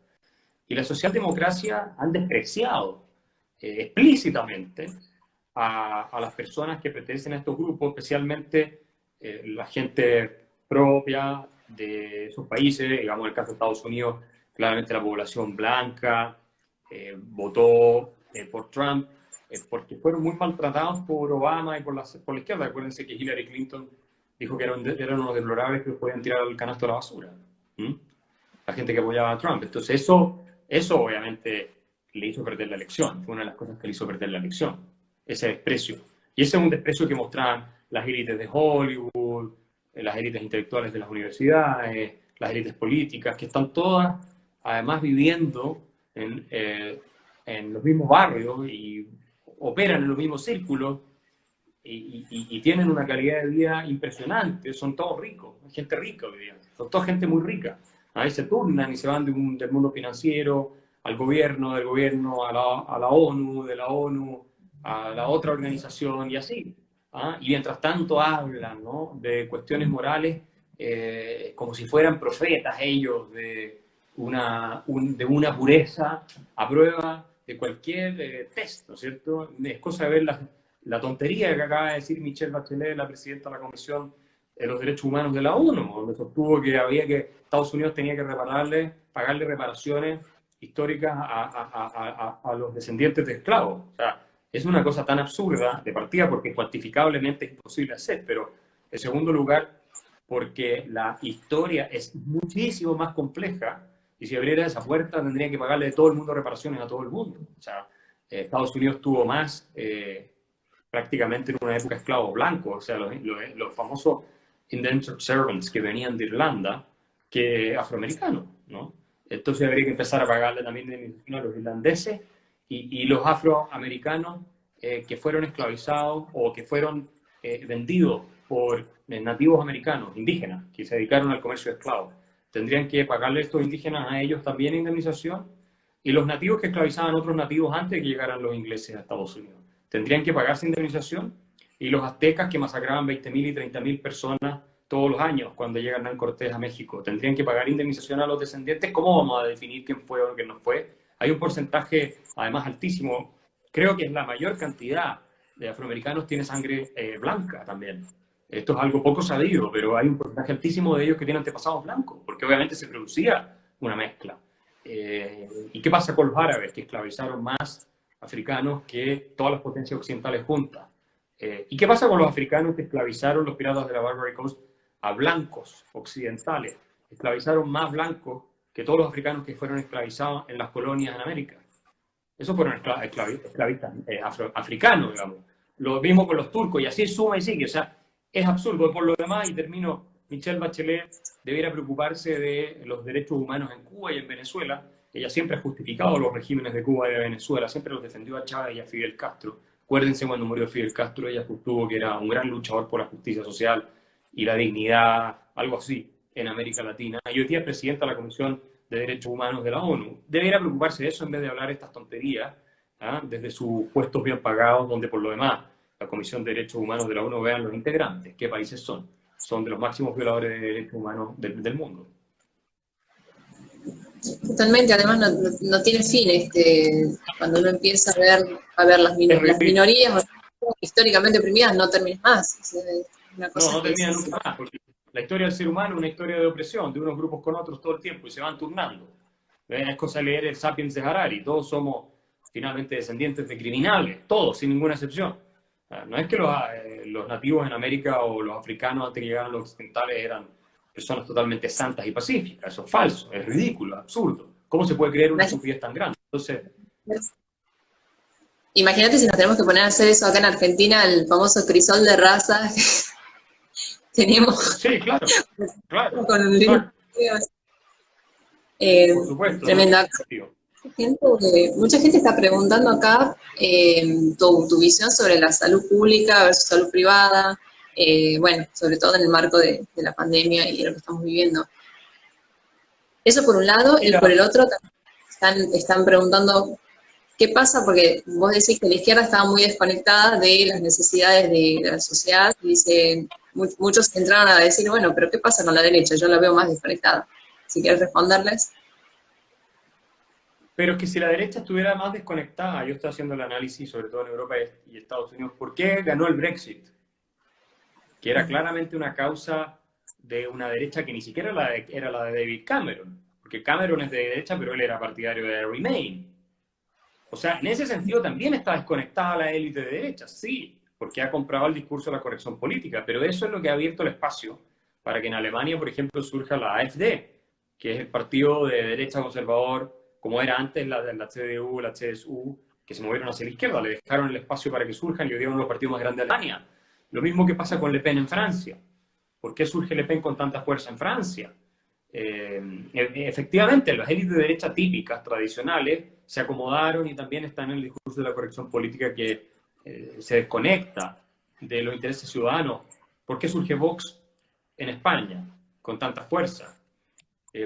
Y la socialdemocracia han despreciado explícitamente a las personas que pertenecen a estos grupos, especialmente la gente propia de esos países, digamos en el caso de Estados Unidos, claramente la población blanca votó por Trump, porque fueron muy maltratados por Obama y por la izquierda. Acuérdense que Hillary Clinton dijo que eran unos deplorables que los podían tirar al canasto de la basura. La gente que apoyaba a Trump. Entonces eso obviamente le hizo perder la elección. Fue una de las cosas que le hizo perder la elección. Ese desprecio. Y ese es un desprecio que mostraban las élites de Hollywood, las élites intelectuales de las universidades, las élites políticas, que están todas, además, viviendo en los mismos barrios y operan en los mismos círculos y tienen una calidad de vida impresionante. Son todos ricos, gente rica hoy día. Son toda gente muy rica. A veces se turnan y se van del mundo financiero al gobierno, del gobierno a la ONU, de la ONU a la otra organización y así. Y mientras tanto hablan, ¿no?, de cuestiones morales como si fueran profetas ellos, de una pureza a prueba de cualquier test, ¿no es cierto? Es cosa de ver la tontería que acaba de decir Michelle Bachelet, la presidenta de la Comisión de los Derechos Humanos de la ONU, donde sostuvo que Estados Unidos tenía que pagarle reparaciones históricas a los descendientes de esclavos. O sea, es una cosa tan absurda de partida porque cuantificablemente es imposible hacer, pero en segundo lugar porque la historia es muchísimo más compleja y si abriera esa puerta tendría que pagarle de todo el mundo reparaciones a todo el mundo. O sea, Estados Unidos tuvo más prácticamente en una época esclavos blancos, o sea, los famosos indentured servants que venían de Irlanda, que afroamericanos, ¿no? Entonces habría que empezar a pagarle también indemnización a los irlandeses y los afroamericanos que fueron esclavizados o que fueron vendidos por nativos americanos, indígenas, que se dedicaron al comercio de esclavos. Tendrían que pagarle a estos indígenas a ellos también indemnización, y los nativos que esclavizaban a otros nativos antes de que llegaran los ingleses a Estados Unidos tendrían que pagarse indemnización, y los aztecas que masacraban 20.000 y 30.000 personas todos los años cuando llega Hernán Cortés a México tendrían que pagar indemnización a los descendientes. ¿Cómo vamos a definir quién fue o quién no fue? Hay un porcentaje además altísimo, creo que es la mayor cantidad de afroamericanos tiene sangre blanca también. Esto es algo poco sabido, pero hay un porcentaje altísimo de ellos que tienen antepasados blancos, porque obviamente se producía una mezcla. ¿Y qué pasa con los árabes, que esclavizaron más africanos que todas las potencias occidentales juntas? ¿Y qué pasa con los africanos que esclavizaron los piratas de la Barbary Coast a blancos occidentales? Esclavizaron más blancos que todos los africanos que fueron esclavizados en las colonias en América. Esos fueron esclavistas africanos, digamos. Lo mismo con los turcos, y así suma y sigue. O sea, es absurdo. Por lo demás, y termino, Michelle Bachelet debiera preocuparse de los derechos humanos en Cuba y en Venezuela. Ella siempre ha justificado los regímenes de Cuba y de Venezuela, siempre los defendió a Chávez y a Fidel Castro. Acuérdense cuando murió Fidel Castro, ella sostuvo que era un gran luchador por la justicia social y la dignidad, algo así, en América Latina. Y hoy día es presidenta de la Comisión de Derechos Humanos de la ONU. Debería preocuparse de eso en vez de hablar estas tonterías, desde sus puestos bien pagados, donde por lo demás la Comisión de Derechos Humanos de la ONU vean los integrantes, qué países son. Son de los máximos violadores de derechos humanos del mundo. Totalmente, además no tiene fin cuando uno empieza a ver las minorías históricamente oprimidas, no termines más. O sea, una cosa No que termina nunca más, porque la historia del ser humano es una historia de opresión, de unos grupos con otros todo el tiempo, y se van turnando. Es cosa de leer el Sapiens de Harari, todos somos finalmente descendientes de criminales, todos, sin ninguna excepción. No es que los nativos en América o los africanos antes que llegaran los occidentales eran personas totalmente santas y pacíficas, eso es falso, es ridículo, absurdo. ¿Cómo se puede creer una estupidez tan grande? Entonces, imagínate si nos tenemos que poner a hacer eso acá en Argentina, el famoso crisol de razas. Tenemos. Sí, claro, claro. Con un Claro. Por supuesto. Tremenda. Mucha gente está preguntando acá tu visión sobre la salud pública versus salud privada, bueno, sobre todo en el marco de la pandemia y de lo que estamos viviendo. Eso por un lado, y por el otro están preguntando qué pasa, porque vos decís que la izquierda estaba muy desconectada de las necesidades de la sociedad, y muchos entraron a decir, bueno, pero ¿qué pasa con la derecha? Yo la veo más desconectada. Si quieres responderles. Pero es que si la derecha estuviera más desconectada, yo estoy haciendo el análisis, sobre todo en Europa y Estados Unidos, ¿por qué ganó el Brexit? Que era claramente una causa de una derecha que ni siquiera era la de David Cameron, porque Cameron es de derecha, pero él era partidario de Remain. O sea, en ese sentido también está desconectada la élite de derecha, sí, porque ha comprado el discurso de la corrección política, pero eso es lo que ha abierto el espacio para que en Alemania, por ejemplo, surja la AfD, que es el partido de derecha conservador, como era antes la CDU, la CSU, que se movieron hacia la izquierda, le dejaron el espacio para que surjan y hoy día uno de los partidos más grandes de Alemania. Lo mismo que pasa con Le Pen en Francia. ¿Por qué surge Le Pen con tanta fuerza en Francia? Efectivamente, las élites de derecha típicas, tradicionales, se acomodaron y también están en el discurso de la corrección política que se desconecta de los intereses ciudadanos. ¿Por qué surge Vox en España con tanta fuerza?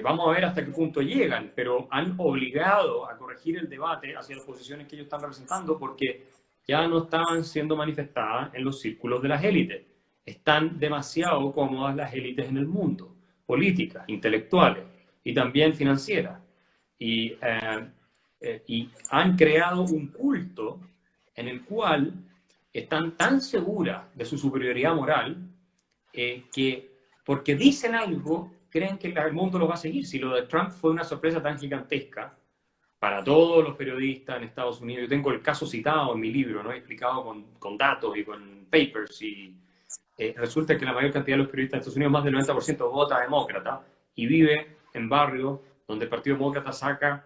Vamos a ver hasta qué punto llegan, pero han obligado a corregir el debate hacia las posiciones que ellos están representando porque ya no estaban siendo manifestadas en los círculos de las élites. Están demasiado cómodas las élites en el mundo, políticas, intelectuales y también financieras. Y han creado un culto en el cual están tan seguras de su superioridad moral que porque dicen algo creen que el mundo lo va a seguir. Si lo de Trump fue una sorpresa tan gigantesca para todos los periodistas en Estados Unidos, yo tengo el caso citado en mi libro, ¿no? Explicado con datos y con papers, y resulta que la mayor cantidad de los periodistas de Estados Unidos, más del 90%, vota demócrata y vive en barrios donde el Partido Demócrata saca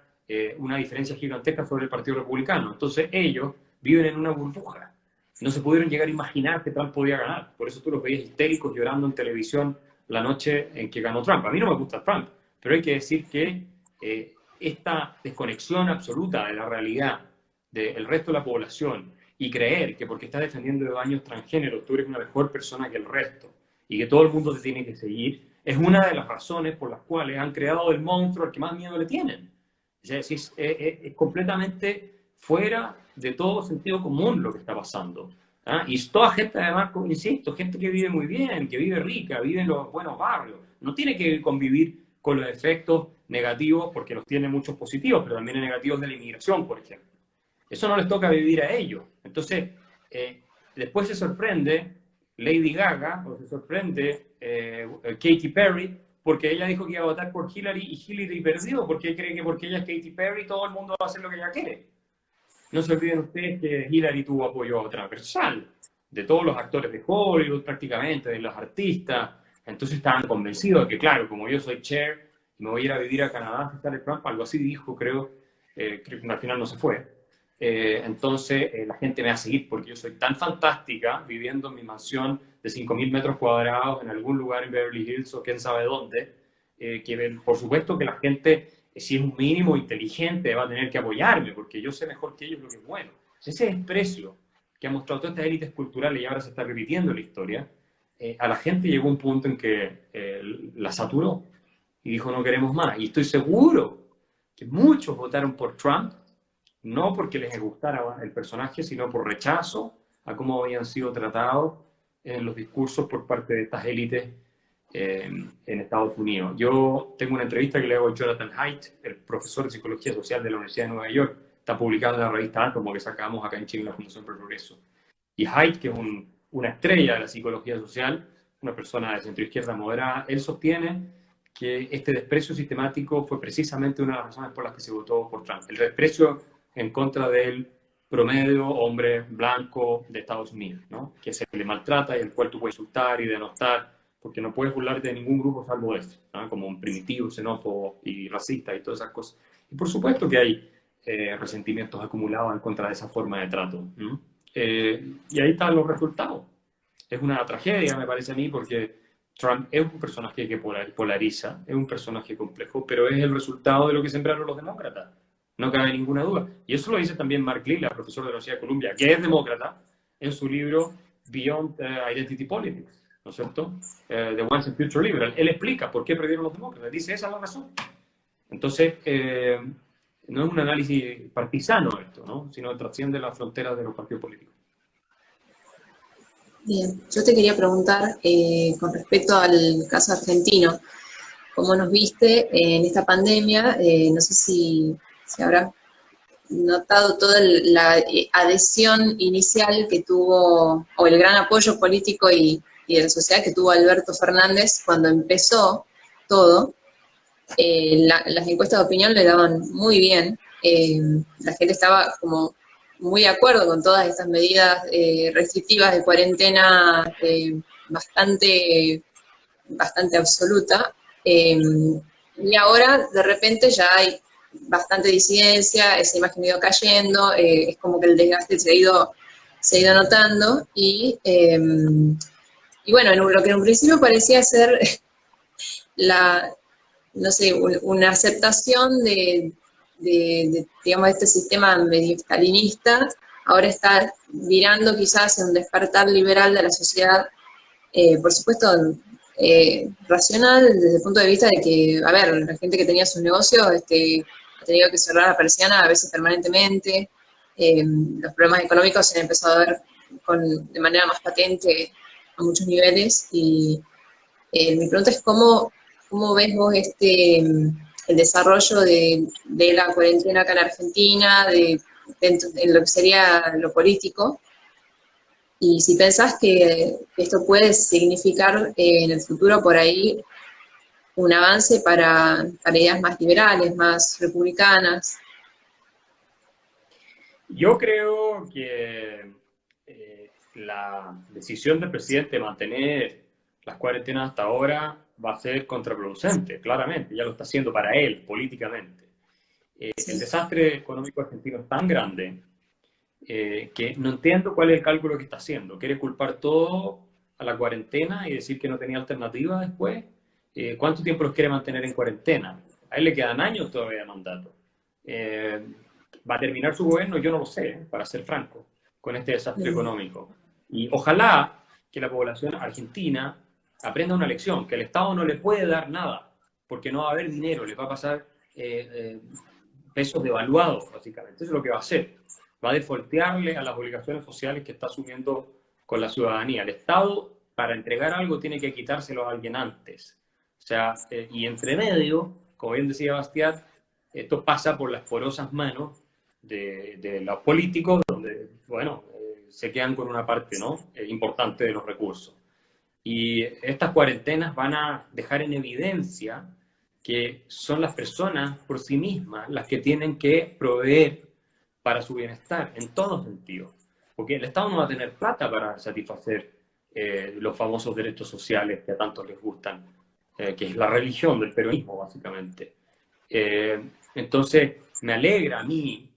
una diferencia gigantesca sobre el Partido Republicano. Entonces ellos viven en una burbuja. No se pudieron llegar a imaginar que Trump podía ganar. Por eso tú los veías histéricos llorando en televisión la noche en que ganó Trump. A mí no me gusta Trump, pero hay que decir que esta desconexión absoluta de la realidad del resto de la población y creer que porque estás defendiendo de daños transgéneros tú eres una mejor persona que el resto y que todo el mundo te tiene que seguir, es una de las razones por las cuales han creado el monstruo al que más miedo le tienen. Es completamente fuera de todo sentido común lo que está pasando. Y toda gente, además, insisto, gente que vive muy bien, que vive rica, vive en los buenos barrios, no tiene que convivir con los efectos negativos, porque los tiene muchos positivos, pero también negativos de la inmigración, por ejemplo. Eso no les toca vivir a ellos. Entonces, después se sorprende Lady Gaga, o se sorprende Katy Perry, porque ella dijo que iba a votar por Hillary y Hillary perdió, porque cree que porque ella es Katy Perry todo el mundo va a hacer lo que ella quiere. No se olviden ustedes que Hillary tuvo apoyo transversal de todos los actores de Hollywood prácticamente, de los artistas. Entonces estaban convencidos de que, claro, como yo soy chair y me voy a ir a vivir a Canadá si sale Trump, algo así dijo, creo que al final no se fue. Entonces la gente me va a seguir porque yo soy tan fantástica viviendo en mi mansión de 5.000 metros cuadrados en algún lugar en Beverly Hills o quién sabe dónde, que por supuesto que la gente, si es un mínimo inteligente, va a tener que apoyarme porque yo sé mejor que ellos lo que es bueno. Ese desprecio que han mostrado todas estas élites culturales y ahora se está repitiendo en la historia, a la gente llegó un punto en que la saturó y dijo no queremos más. Y estoy seguro que muchos votaron por Trump, no porque les gustara el personaje, sino por rechazo a cómo habían sido tratados en los discursos por parte de estas élites en Estados Unidos. Yo tengo una entrevista que le hago a Jonathan Haidt, el profesor de Psicología Social de la Universidad de Nueva York, está publicada en la revista Átomo que sacamos acá en Chile en la Fundación por el Progreso. Y Haidt, que es una estrella de la psicología social, una persona de centro-izquierda moderada, él sostiene que este desprecio sistemático fue precisamente una de las razones por las que se votó por Trump. El desprecio en contra del promedio hombre blanco de Estados Unidos, ¿no? Que se le maltrata y el cual tú puedes insultar y denostar, porque no puedes burlarte de ningún grupo salvo este, ¿no? Como un primitivo, xenófobo y racista y todas esas cosas. Y por supuesto que hay resentimientos acumulados en contra de esa forma de trato, ¿no? Y ahí están los resultados. Es una tragedia, me parece a mí, porque Trump es un personaje que polariza, es un personaje complejo, pero es el resultado de lo que sembraron los demócratas. No cabe ninguna duda. Y eso lo dice también Mark Lilla, profesor de la Universidad de Columbia, que es demócrata, en su libro Beyond Identity Politics, ¿no es cierto? The Once and Future Liberal. Él explica por qué perdieron los demócratas. Dice, esa es la razón. Entonces, no es un análisis partisano esto, ¿no? Sino trasciende las fronteras de los partidos políticos. Bien, yo te quería preguntar con respecto al caso argentino, ¿cómo nos viste en esta pandemia? No sé si habrás notado toda la adhesión inicial que tuvo, o el gran apoyo político y de la sociedad que tuvo Alberto Fernández cuando empezó todo. Las encuestas de opinión le daban muy bien, la gente estaba como muy de acuerdo con todas estas medidas restrictivas de cuarentena bastante absoluta, y ahora de repente ya hay bastante disidencia, esa imagen ha ido cayendo, es como que el desgaste se ha ido notando, y bueno, lo que en un principio parecía ser no sé, una aceptación digamos, de este sistema medio stalinista, ahora está virando quizás hacia un despertar liberal de la sociedad, por supuesto, racional, desde el punto de vista de que, a ver, la gente que tenía sus negocios ha tenido que cerrar la persiana a veces permanentemente, los problemas económicos se han empezado a ver de manera más patente a muchos niveles, y mi pregunta es ¿cómo ves vos el desarrollo de la cuarentena acá en Argentina, en lo que sería lo político? Y si pensás que esto puede significar en el futuro por ahí un avance para ideas más liberales, más republicanas. Yo creo que la decisión del presidente de mantener las cuarentenas hasta ahora va a ser contraproducente, claramente, ya lo está haciendo para él, políticamente. Sí. El desastre económico argentino es tan grande que no entiendo cuál es el cálculo que está haciendo. ¿Quiere culpar todo a la cuarentena y decir que no tenía alternativa después? ¿Cuánto tiempo los quiere mantener en cuarentena? A él le quedan años todavía de mandato. ¿Va a terminar su gobierno? Yo no lo sé, para ser franco, con este desastre económico. Y ojalá que la población argentina aprenda una lección, que el Estado no le puede dar nada, porque no va a haber dinero, le va a pasar pesos devaluados, básicamente. Eso es lo que va a hacer. Va a defoltearle a las obligaciones sociales que está asumiendo con la ciudadanía. El Estado, para entregar algo, tiene que quitárselo a alguien antes. O sea, y entre medio, como bien decía Bastiat, esto pasa por las porosas manos de los políticos, donde, bueno, se quedan con una parte, ¿no? Importante de los recursos. Y estas cuarentenas van a dejar en evidencia que son las personas por sí mismas las que tienen que proveer para su bienestar, en todo sentido. Porque el Estado no va a tener plata para satisfacer los famosos derechos sociales que a tantos les gustan, que es la religión del peronismo, básicamente. Entonces, me alegra a mí,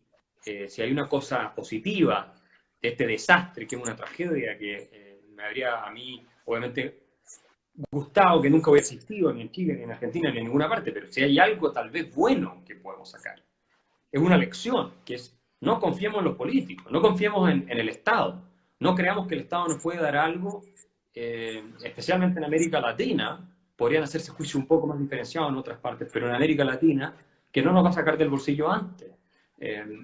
si hay una cosa positiva de este desastre, que es una tragedia que me habría a mí, obviamente, gustado que nunca hubiera existido ni en Chile, ni en Argentina, ni en ninguna parte, pero si hay algo tal vez bueno que podemos sacar, es una lección, que es no confiemos en los políticos, no confiemos en el Estado, no creamos que el Estado nos puede dar algo, especialmente en América Latina, podrían hacerse juicios un poco más diferenciados en otras partes, pero en América Latina, que no nos va a sacar del bolsillo antes.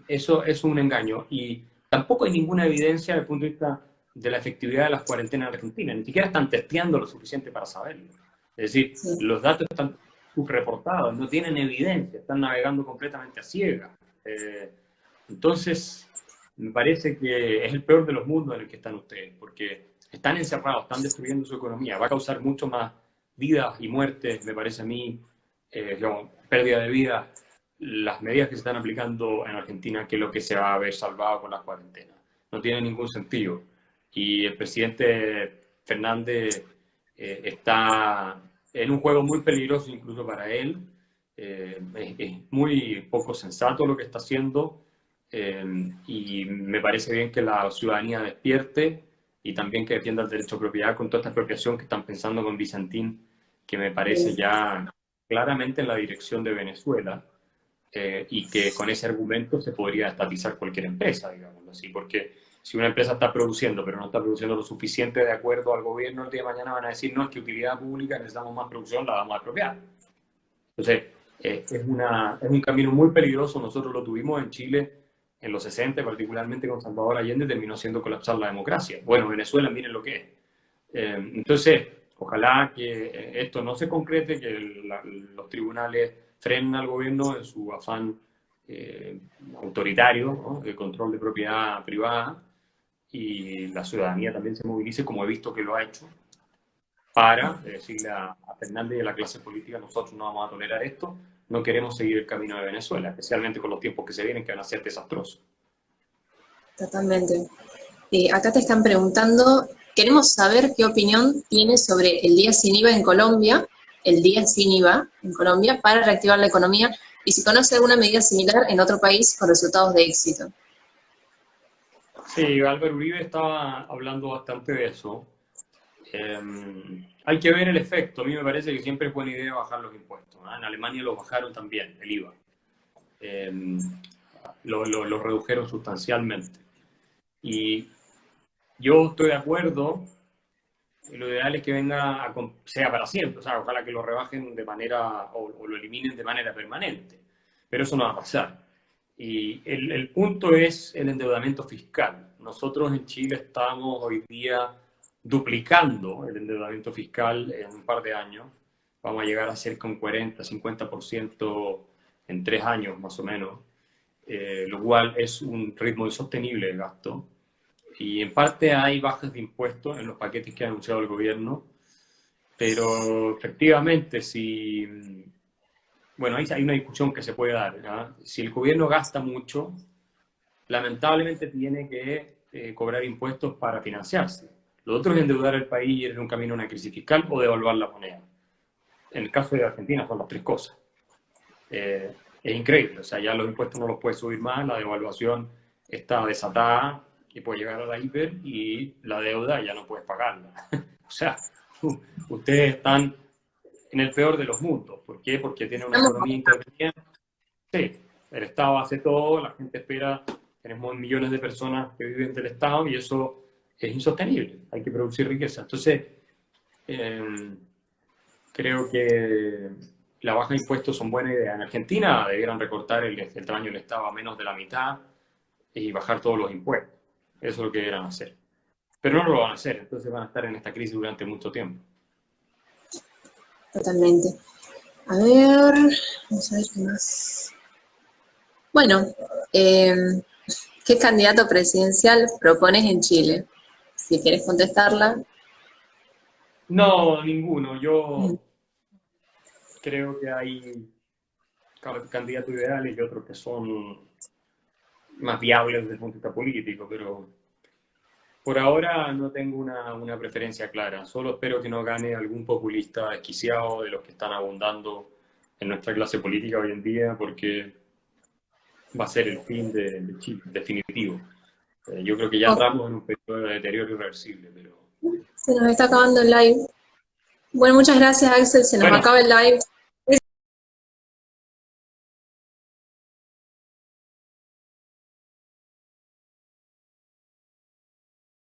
Eso es un engaño. Y tampoco hay ninguna evidencia desde el punto de vista de la efectividad de las cuarentenas en Argentina. Ni siquiera están testeando lo suficiente para saberlo. Es decir, Sí. los datos están subreportados, no tienen evidencia, están navegando completamente a ciegas. Entonces, me parece que es el peor de los mundos en el que están ustedes, porque están encerrados, están destruyendo su economía, va a causar mucho más vidas y muertes, me parece a mí, digamos, pérdida de vidas, las medidas que se están aplicando en Argentina, que es lo que se va a ver salvado con las cuarentenas. No tiene ningún sentido. Y el presidente Fernández está en un juego muy peligroso incluso para él. Es muy poco sensato lo que está haciendo. Y me parece bien que la ciudadanía despierte y también que defienda el derecho a propiedad con toda esta expropiación que están pensando con Vicentín, que me parece ya claramente en la dirección de Venezuela, y que con ese argumento se podría estatizar cualquier empresa, digamos así, porque si una empresa está produciendo, pero no está produciendo lo suficiente de acuerdo al gobierno, el día de mañana van a decir, no, es que utilidad pública, necesitamos más producción, la vamos a expropiar. Entonces, es un camino muy peligroso, nosotros lo tuvimos en Chile en los 60, particularmente con Salvador Allende, terminó siendo colapsar la democracia. Bueno, Venezuela, miren lo que es. Entonces, ojalá que esto no se concrete, que los tribunales frenen al gobierno en su afán autoritario, ¿no?, de control de propiedad privada, y la ciudadanía también se movilice, como he visto que lo ha hecho, para decirle a Fernández y a la clase política, nosotros no vamos a tolerar esto, no queremos seguir el camino de Venezuela, especialmente con los tiempos que se vienen, que van a ser desastrosos. Totalmente. Acá te están preguntando, queremos saber qué opinión tienes sobre el día sin IVA en Colombia, el día sin IVA en Colombia para reactivar la economía, y si conoce alguna medida similar en otro país con resultados de éxito. Sí, Álvaro Uribe estaba hablando bastante de eso. Hay que ver el efecto. A mí me parece que siempre es buena idea bajar los impuestos, ¿no? En Alemania lo bajaron también, el IVA. Lo redujeron sustancialmente. Y yo estoy de acuerdo. Lo ideal es que venga sea para siempre. O sea, ojalá que lo rebajen de manera o lo eliminen de manera permanente. Pero eso no va a pasar. Y el punto es el endeudamiento fiscal. Nosotros en Chile estamos hoy día duplicando el endeudamiento fiscal en un par de años. Vamos a llegar a cerca de un 40-50% en 3 años más o menos, lo cual es un ritmo insostenible de gasto. Y en parte hay bajas de impuestos en los paquetes que ha anunciado el gobierno, pero efectivamente bueno, ahí hay una discusión que se puede dar, ¿verdad? Si el gobierno gasta mucho, lamentablemente tiene que cobrar impuestos para financiarse. Lo otro es endeudar el país y ir en un camino a una crisis fiscal o devaluar la moneda. En el caso de Argentina son las tres cosas. Es increíble, o sea, ya los impuestos no los puedes subir más, la devaluación está desatada y puede llegar a la hiper, y la deuda ya no puedes pagarla. O sea, ustedes están en el peor de los mundos. ¿Por qué? Porque tiene una economía intervenida. Sí, el Estado hace todo, la gente espera, tenemos millones de personas que viven del Estado y eso es insostenible, hay que producir riqueza. Entonces, creo que la baja de impuestos son buena idea. En Argentina debieran recortar el tamaño del Estado a menos de la mitad y bajar todos los impuestos. Eso es lo que deberían hacer. Pero no lo van a hacer, entonces van a estar en esta crisis durante mucho tiempo. Totalmente. A ver, vamos a ver qué más. Bueno, ¿qué candidato presidencial propones en Chile? Si quieres contestarla. No, ninguno. Yo creo que hay candidatos ideales y otros que son más viables desde el punto de vista político, pero por ahora no tengo una preferencia clara. Solo espero que no gane algún populista desquiciado de los que están abundando en nuestra clase política hoy en día, porque va a ser el fin de Chile, definitivo. Yo creo que ya entramos en un periodo de deterioro irreversible, pero... Se nos está acabando el live. Bueno, muchas gracias, Axel. Se nos acaba el live.